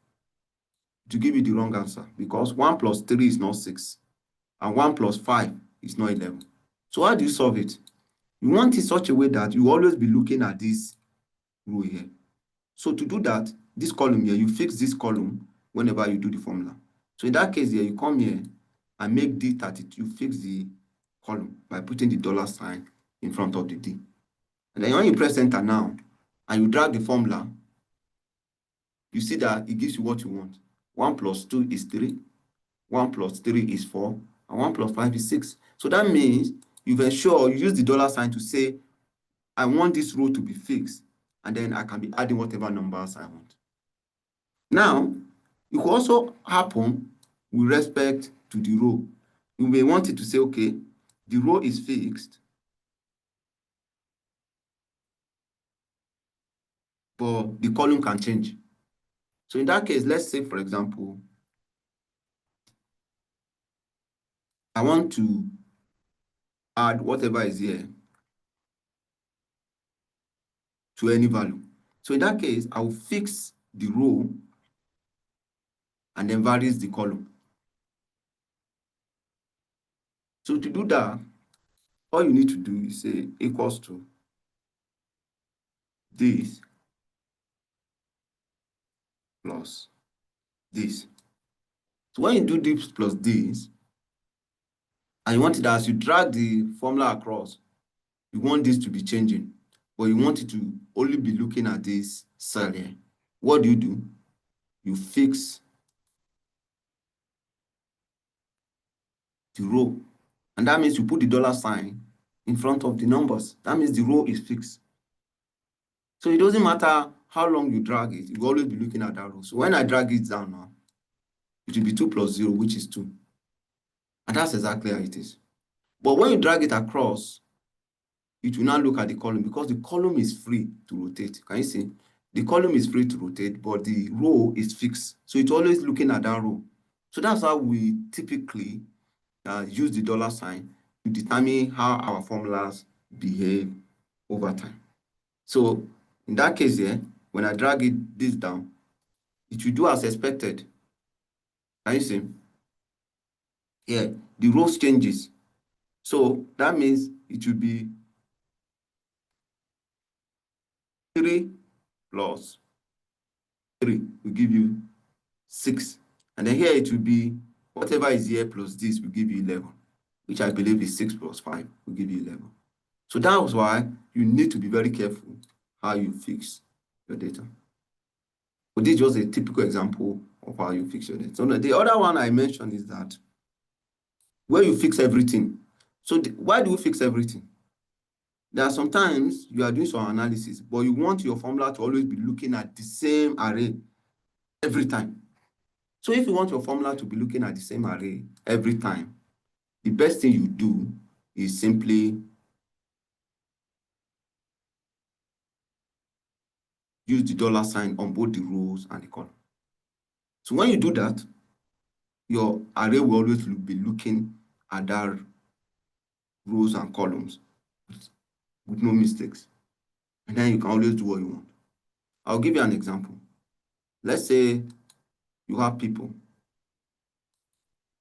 it will give you the wrong answer because 1 plus 3 is not 6. And 1 plus 5 is not 11. So how do you solve it? You want it such a way that you always be looking at this row here. So to do that, this column here, you fix this column whenever you do the formula. So in that case here, you come here and make D32, you fix the column by putting the $sign in front of the D. And then when you press enter now, and you drag the formula, you see that it gives you what you want. 1 plus 2 is 3, 1 plus 3 is 4, and 1 plus 5 is 6. So that means you've ensured you use the $sign to say, I want this row to be fixed, and then I can be adding whatever numbers I want. Now, it could also happen with respect to the row. You may want it to say, okay, the row is fixed, but the column can change. So in that case, let's say, for example, I want to add whatever is here to any value. So in that case, I will fix the row and then varies the column. So to do that, all you need to do is say equals to this plus this. So when you do this plus this, and you want it as you drag the formula across, you want this to be changing, but you want it to only be looking at this cell here. What do? You fix the row, and that means you put the dollar sign in front of the numbers. That means the row is fixed. So it doesn't matter how long you drag it, you will always be looking at that row. So when I drag it down now, it will be 2 plus 0, which is 2. And that's exactly how it is. But when you drag it across, it will now look at the column because the column is free to rotate. Can you see? The column is free to rotate, but the row is fixed. So it's always looking at that row. So that's how we typically use the dollar sign to determine how our formulas behave over time. So in that case here, when I drag this down, it will do as expected. Can you see? Yeah, the rows changes. So that means it will be 3 plus 3 will give you 6. And then here it will be whatever is here plus this will give you 11, which I believe is 6 plus 5 will give you 11. So that was why you need to be very careful how you fix your data. But this is just a typical example of how you fix your data. So the other one I mentioned is that where you fix everything. So why do you fix everything? There are sometimes you are doing some analysis, but you want your formula to always be looking at the same array every time. So if you want your formula to be looking at the same array every time, the best thing you do is simply use the dollar sign on both the rows and the column. So when you do that, your array will always be looking at that rows and columns with no mistakes. And then you can always do what you want. I'll give you an example. Let's say you have people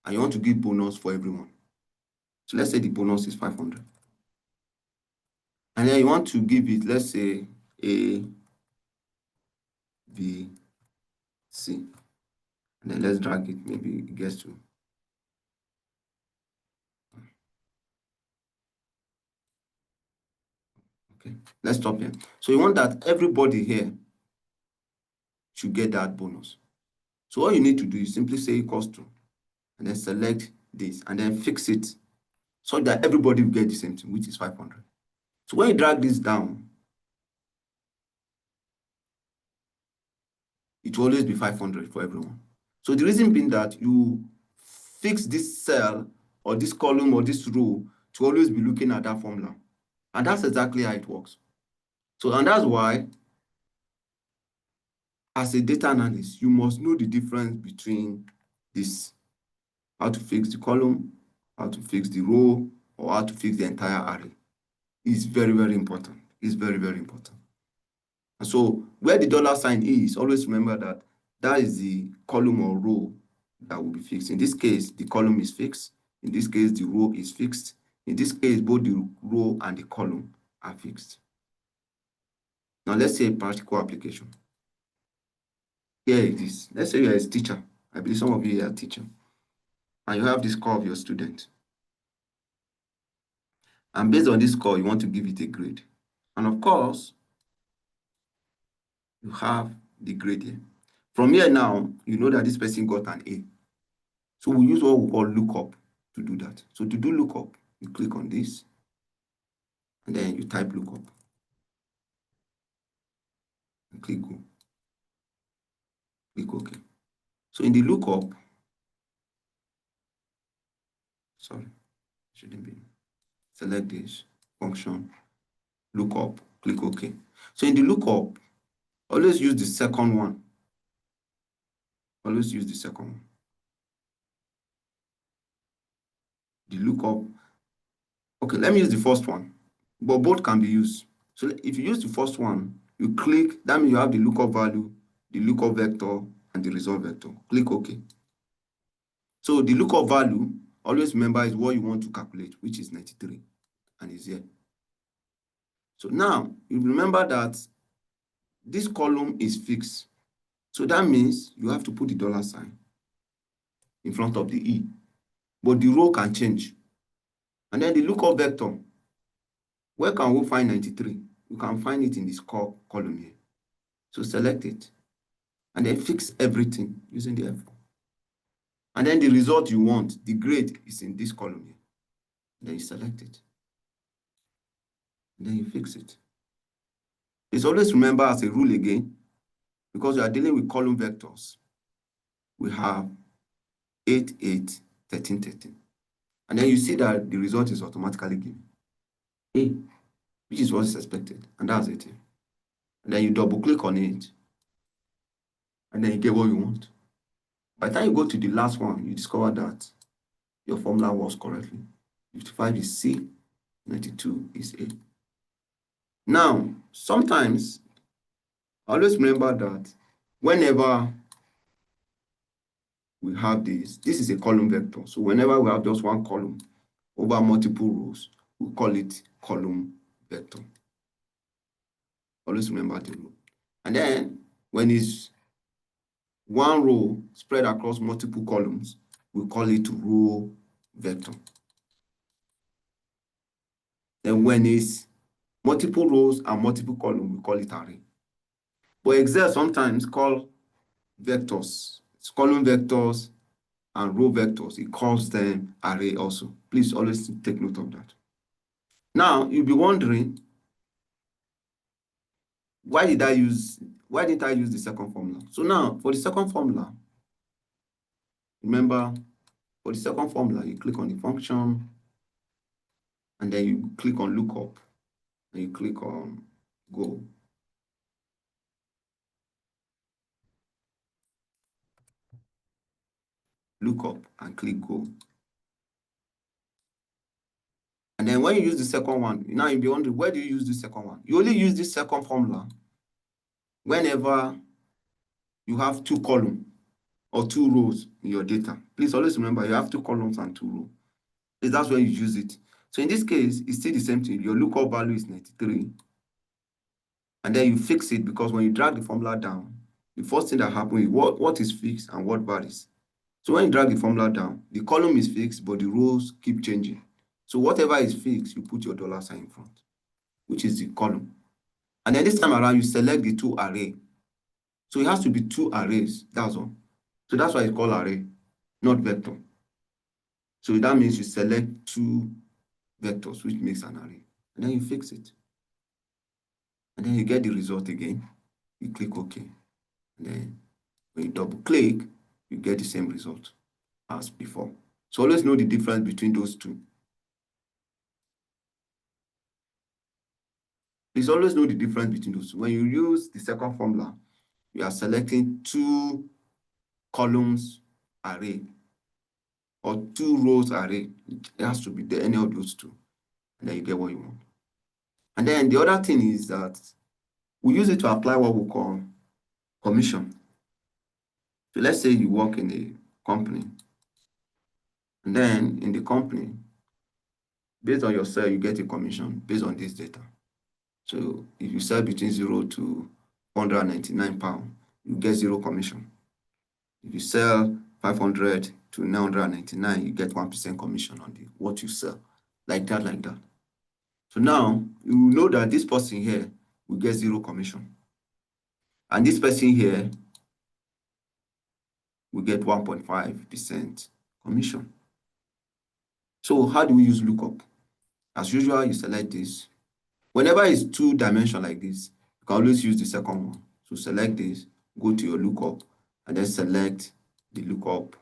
and you want to give bonus for everyone. So let's say the bonus is 500. And then you want to give it, let's say, A, B, C. And then let's drag it, maybe it gets to. Okay, let's stop here. So you want that everybody here should get that bonus. So all you need to do is simply say equals to, and then select this, and then fix it so that everybody will get the same thing, which is 500. So when you drag this down, it will always be 500 for everyone. So the reason being that you fix this cell or this column or this row to always be looking at that formula. And that's exactly how it works. So, and that's why as a data analyst, you must know the difference between this, how to fix the column, how to fix the row, or how to fix the entire array. It's very, very important. It's very, very important. And so where the dollar sign is, always remember that that is the column or row that will be fixed. In this case, the column is fixed. In this case, the row is fixed. In this case, both the row and the column are fixed. Now let's say a practical application. Here it is. Let's say you're a teacher. I believe some of you are a teacher. And you have this score of your student. And based on this score, you want to give it a grade. And of course, you have the grade here. From here now, you know that this person got an A. So we use what we call lookup to do that. So to do lookup, you click on this, and then you type lookup. And click go. Click OK. So in the lookup, shouldn't be. Select this function, lookup, click OK. So in the lookup, always use the second one. Always use the second one. the lookup. Okay, let me use the first one, but both can be used. So if you use the first one, you click, that means you have the lookup value, the lookup vector, and the result vector. Click OK. So the lookup value, always remember, is what you want to calculate, which is 93, and is here. So now, you remember that this column is fixed. So that means you have to put the $sign in front of the E. But the row can change. And then the lookup vector, where can we find 93? You can find it in this column here. So select it. And then fix everything using the F4. And then the result you want, the grade, is in this column here. Then you select it. And then you fix it. Please always remember, as a rule again, because we are dealing with column vectors, we have 8, 8, 13, 13. And then you see that the result is automatically given. A, which is what is expected. And that's it. And then you double click on it. And then you get what you want. By the time you go to the last one, you discover that your formula works correctly. 55 is C, 92 is A. Now, sometimes, always remember that whenever we have this is a column vector. So whenever we have just one column over multiple rows, we call it column vector. Always remember the rule. And then when it's one row spread across multiple columns, we call it row vector. Then when it's multiple rows and multiple columns, we call it array. But Excel sometimes call vectors, it's column vectors and row vectors, it calls them array also. Please always take note of that. Now, you'll be wondering, why didn't I use the second formula? So now, for the second formula, remember, for the second formula, you click on the function, and then you click on lookup, and you click on go. Lookup and click go. And then when you use the second one, now you'll be wondering, where do you use the second one? You only use this second formula whenever you have two columns or two rows in your data. Please always remember, you have two columns and two rows. That's when you use it. So in this case, it's still the same thing. Your lookup value is 93. And then you fix it, because when you drag the formula down, the first thing that happens is what is fixed and what varies. So when you drag the formula down, the column is fixed, but the rows keep changing. So whatever is fixed, you put your $sign in front, which is the column. And then this time around, you select the two array. So it has to be two arrays, that's all. So that's why it's called array, not vector. So that means you select two vectors, which makes an array. And then you fix it. And then you get the result again. You click OK. And then when you double click, you get the same result as before. So always know the difference between those two. Please always know the difference between those two. When you use the second formula, you are selecting two columns array or two rows array. It has to be any of those two. And then you get what you want. And then the other thing is that we use it to apply what we call commission. So let's say you work in a company. And then in the company, based on your sale, you get a commission based on this data. So if you sell between 0 to £199, you get 0 commission. If you sell 500 to 999, you get 1% commission on what you sell. Like that, like that. So now you know that this person here will get 0 commission. And this person here will get 1.5% commission. So how do we use lookup? As usual, you select this. Whenever it's two dimension like this, you can always use the second one. So select this, go to your lookup, and then select the lookup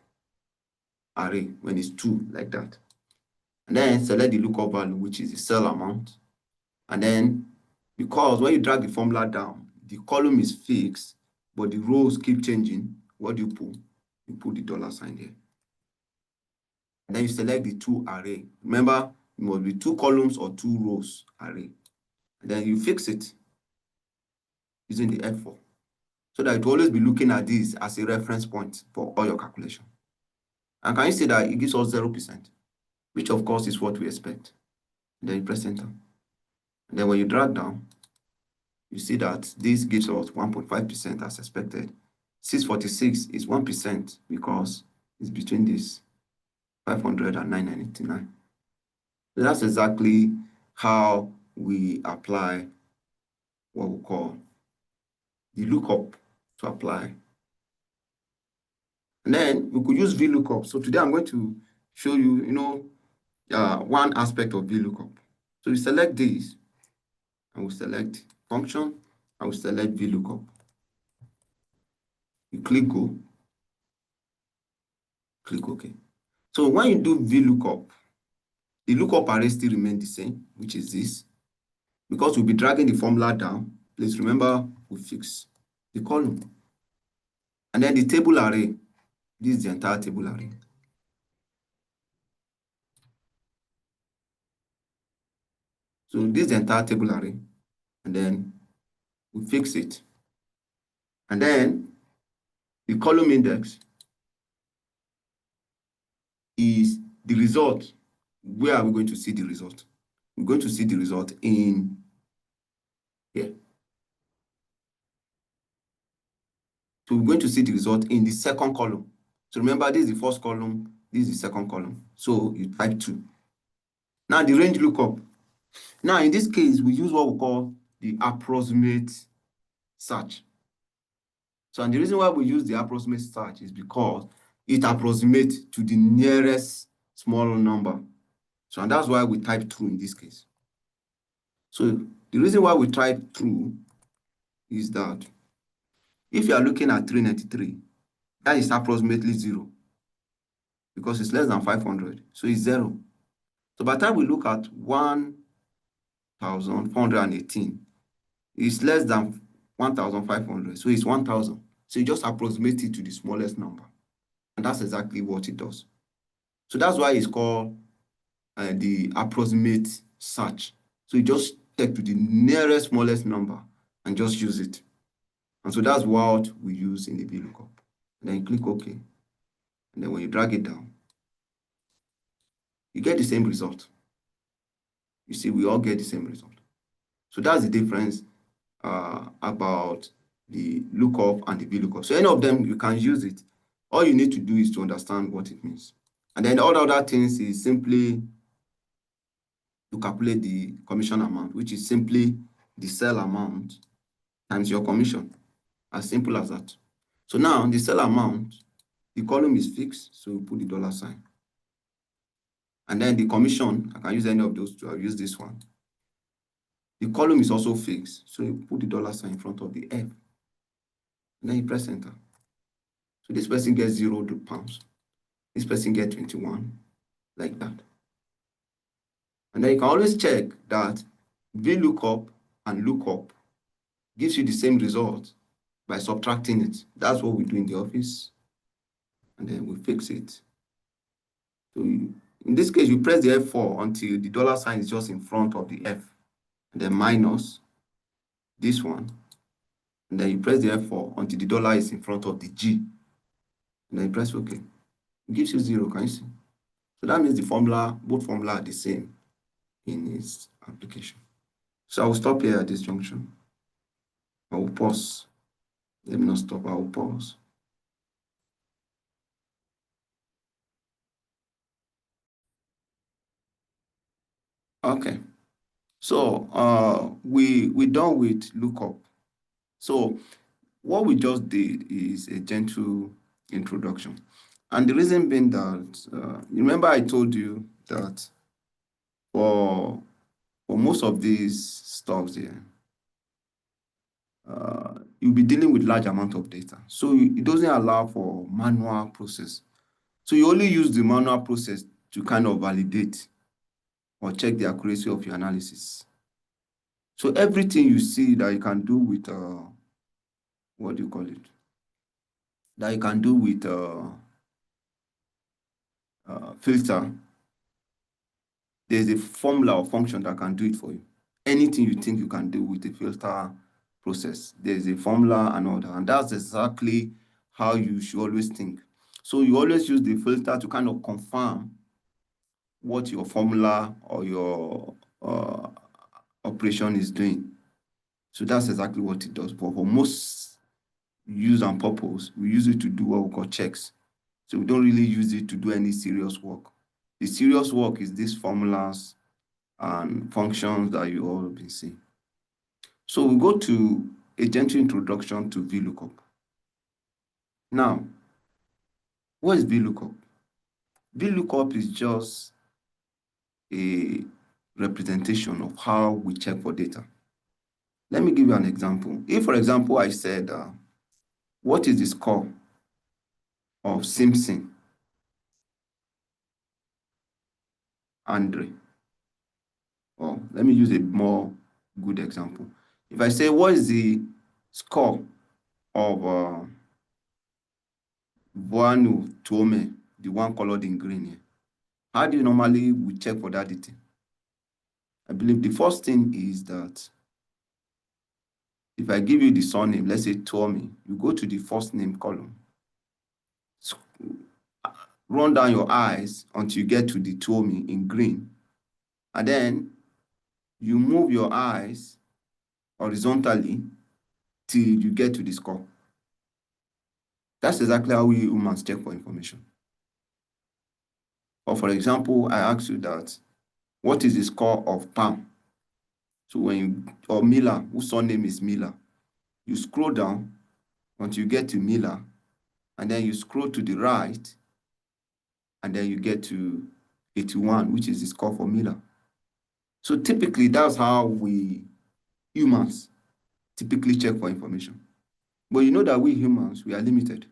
array when it's two like that. And then select the lookup value, which is the cell amount. And then, because when you drag the formula down, the column is fixed, but the rows keep changing, what do you put? You put the $sign here. And then you select the two array. Remember, it must be 2 columns or 2 rows array. And then you fix it using the F4. So that it will always be looking at this as a reference point for all your calculation. And can you see that it gives us 0%, which of course is what we expect. And then you press enter. And then when you drag down, you see that this gives us 1.5% as expected. 646 is 1% because it's between this 500 and 999. So that's exactly how we apply what we call the lookup to apply. And then we could use VLOOKUP. So today I'm going to show you, one aspect of VLOOKUP. So we select this, and we select function, and we select VLOOKUP. You click go, click OK. So when you do VLOOKUP, the lookup array still remains the same, which is this. Because we'll be dragging the formula down, please remember we fix the column. And then the table array, this is the entire table array. So this is the entire table array. And then we fix it. And then the column index is the result. Where are we going to see the result? We're going to see the result in here. So we're going to see the result in the second column. So remember, this is the first column, this is the second column. So you type 2. Now the range lookup. Now in this case, we use what we call the approximate search. So and the reason why we use the approximate search is because it approximates to the nearest small number. So and that's why we type true in this case. So the reason why we type true is that if you are looking at 393, that is approximately 0 because it's less than 500, so it's 0. So by the time we look at 1,418, it's less than 1,500, so it's 1,000. So you just approximate it to the smallest number, and that's exactly what it does. So that's why it's called the approximate search. So you just take to the nearest smallest number and just use it. And so that's what we use in the VLOOKUP. And then you click OK. And then when you drag it down, you get the same result. You see, we all get the same result. So that's the difference about the lookup and the VLOOKUP. So any of them, you can use it. All you need to do is to understand what it means. And then all the other things is simply to calculate the commission amount, which is simply the sell amount times your commission. As simple as that. So now the sell amount, the column is fixed, so we put the $sign. And then the commission, I can use any of those two. I'll use this one. The column is also fixed, so you put the $sign in front of the F. And then you press enter. So this person gets 0 pounds. This person gets 21, like that. And then you can always check that VLOOKUP and lookup gives you the same result by subtracting it. That's what we do in the office. And then we fix it. So in this case, you press the F4 until the $sign is just in front of the F. And then minus this one. And then you press the F4 until the dollar is in front of the G. And then you press OK. It gives you 0, can you see? So that means the formula, both formula are the same in its application. So I will stop here at this junction. I will pause. Let me not stop, I will pause. Okay. So we're done with lookup. So what we just did is a gentle introduction. And the reason being that, remember I told you that for most of these stocks here, you'll be dealing with large amount of data. So it doesn't allow for manual process. So you only use the manual process to kind of validate or check the accuracy of your analysis. So everything you see that you can do with, what do you call it? That you can do with filter, there's a formula or function that can do it for you. Anything you think you can do with the filter process, there's a formula and all that. And that's exactly how you should always think. So you always use the filter to kind of confirm what your formula or your operation is doing. So that's exactly what it does. But for most use and purpose, we use it to do what we call checks. So we don't really use it to do any serious work. The serious work is these formulas and functions that you all have been seeing. So we go to a gentle introduction to VLOOKUP. Now, what is VLOOKUP? VLOOKUP is just a representation of how we check for data. Let me give you an example. If, for example, I said, what is the score of Simpson Andre? Or let me use a more good example. If I say, what is the score of Boanu Tuome, the one colored in green here? How do you normally we check for that detail? I believe the first thing is that if I give you the surname, let's say Tuome, you go to the first name column, run down your eyes until you get to the Tuome in green, and then you move your eyes horizontally till you get to the score. That's exactly how we humans check for information. Or for example, I ask you that, what is the score of Pam? So when you, or Miller, whose surname is Miller, you scroll down until you get to Miller, and then you scroll to the right, and then you get to 81, which is the score for Miller. So typically, that's how we humans typically check for information. But you know that we humans, we are limited.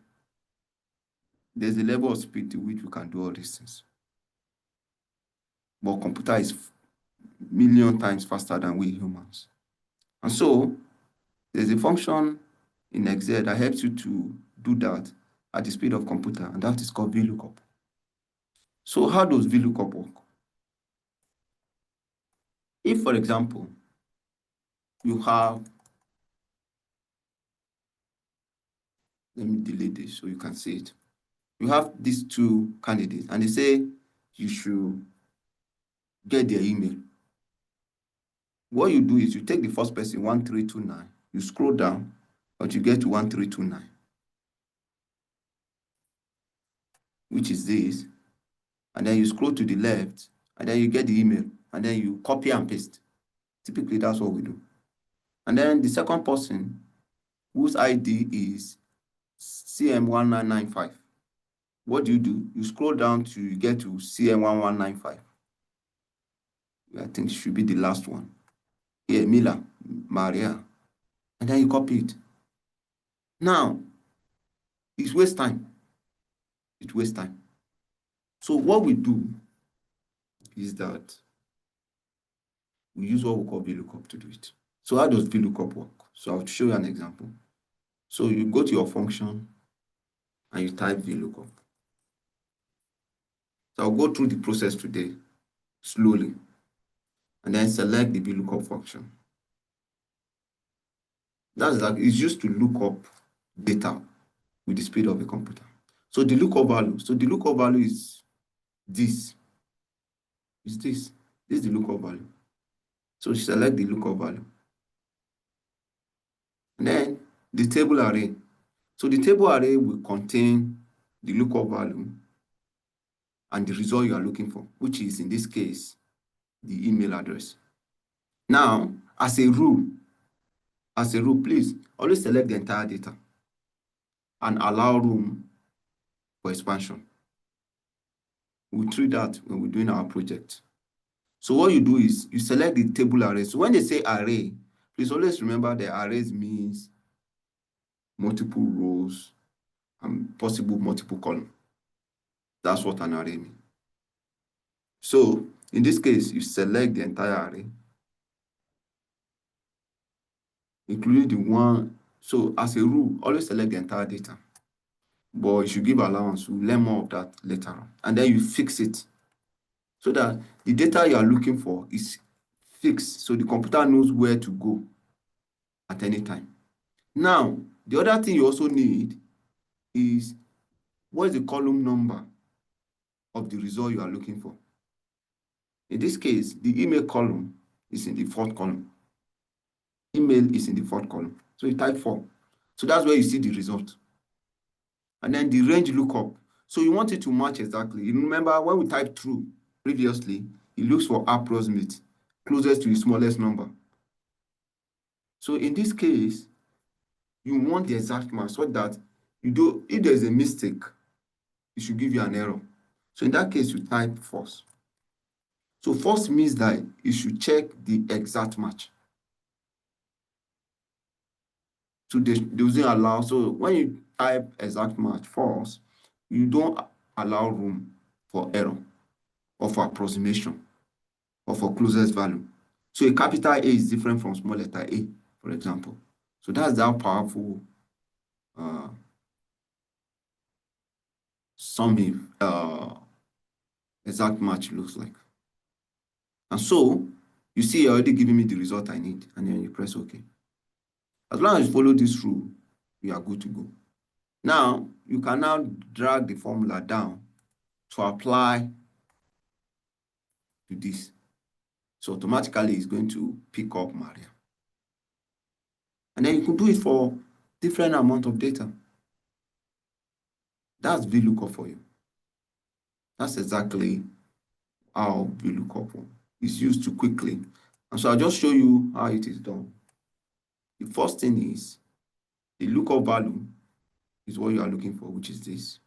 There's a level of speed to which we can do all these things. But computer is million times faster than we humans. And so there's a function in Excel that helps you to do that at the speed of computer, and that is called VLOOKUP. So how does VLOOKUP work? If, for example, you have, let me delete this so you can see it. You have these two candidates, and they say you should get their email. What you do is you take the first person, 1329, you scroll down until you get to 1329, which is this, and then you scroll to the left, and then you get the email, and then you copy and paste. Typically, that's what we do. And then the second person, whose ID is CM1995, what do? You scroll down to you get to CM1195. I think it should be the last one. Here, Mila, Maria. And then you copy it. Now, it's waste time. It wastes time. So what we do is that we use what we call VLOOKUP to do it. So how does VLOOKUP work? So I'll show you an example. So you go to your function and you type VLOOKUP. So I'll go through the process today slowly, and then select the VLOOKUP function. That's like, it's used to look up data with the speed of a computer. So the lookup value. So the lookup value is this. Is this. This is the lookup value. So select the lookup value. And then the table array. So the table array will contain the lookup value and the result you are looking for, which is in this case, the email address. Now, as a rule, please always select the entire data and allow room for expansion. We treat that when we're doing our project. So what you do is you select the table array. So when they say array, please always remember the arrays means multiple rows and possible multiple columns. That's what an array means. So in this case, you select the entire array, including the one. So as a rule, always select the entire data. but you should give allowance. We'll learn more of that later on. And then you fix it so that the data you are looking for is fixed, so the computer knows where to go at any time. Now, the other thing you also need is what is the column number of the result you are looking for. In this case, the email column is in the 4th column. Email is in the 4th column. So you type 4. So that's where you see the result. And then the range lookup. So you want it to match exactly. You remember when we typed true previously, it looks for approximate, closest to the smallest number. So in this case, you want the exact match so that if there's a mistake, it should give you an error. So in that case, you type false. So false means that you should check the exact match. So they doesn't allow, so when you type exact match false, you don't allow room for error or for approximation or for closest value. So a capital A is different from small letter a, for example. So that's how powerful summing exact match looks like. And so you see you're already giving me the result I need, and then you press OK. As long as you follow this rule, you are good to go. Now, you can now drag the formula down to apply to this. So automatically it's going to pick up Maria. And then you can do it for different amount of data. That's VLOOKUP for you. That's exactly how VLOOKUP is used to quickly. And so I'll just show you how it is done. The first thing is the lookup value is what you are looking for, which is this.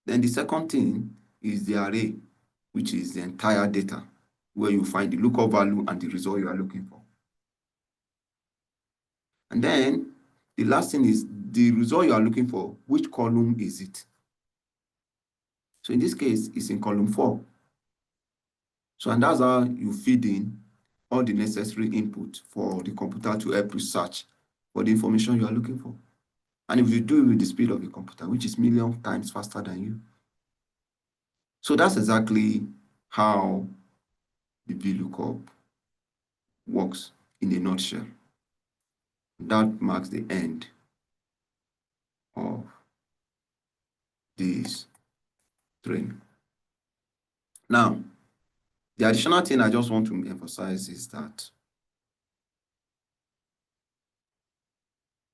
Then the second thing is the array, which is the entire data, where you find the lookup value and the result you are looking for. And then the last thing is the result you are looking for, which column is it? So in this case, it's in column 4. So and that's how you feed in all the necessary input for the computer to help you search for the information you are looking for. And if you do it with the speed of the computer, which is millions of times faster than you. So that's exactly how the VLOOKUP works in a nutshell. That marks the end of this training. Now, the additional thing I just want to emphasize is that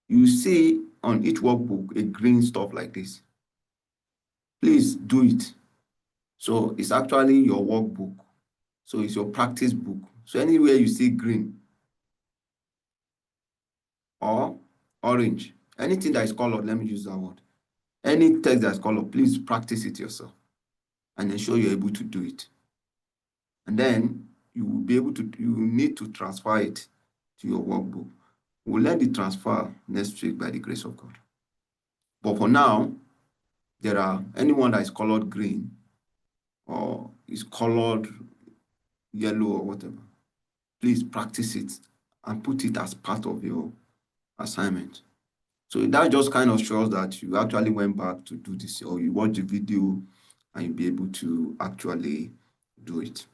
you see on each workbook a green stuff like this. Please do it. So it's actually your workbook. So it's your practice book. So anywhere you see green or orange, anything that is colored, let me use that word. Any text that is colored, please practice it yourself and ensure you're able to do it. And then you will be able to, you need to transfer it to your workbook. We'll let it transfer next week by the grace of God. But for now, there are anyone that is colored green or is colored yellow or whatever. Please practice it and put it as part of your assignment. So that just kind of shows that you actually went back to do this, or you watch the video and you'll be able to actually do it.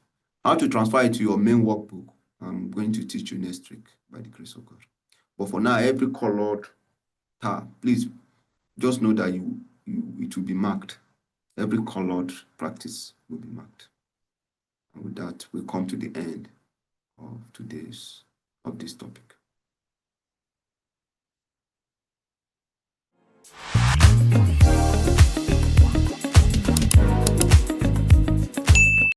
How to transfer it to your main workbook, I'm going to teach you next week by the grace of God. But for now, every colored tab, please just know that it will be marked. Every colored practice will be marked. And with that, we come to the end of this topic.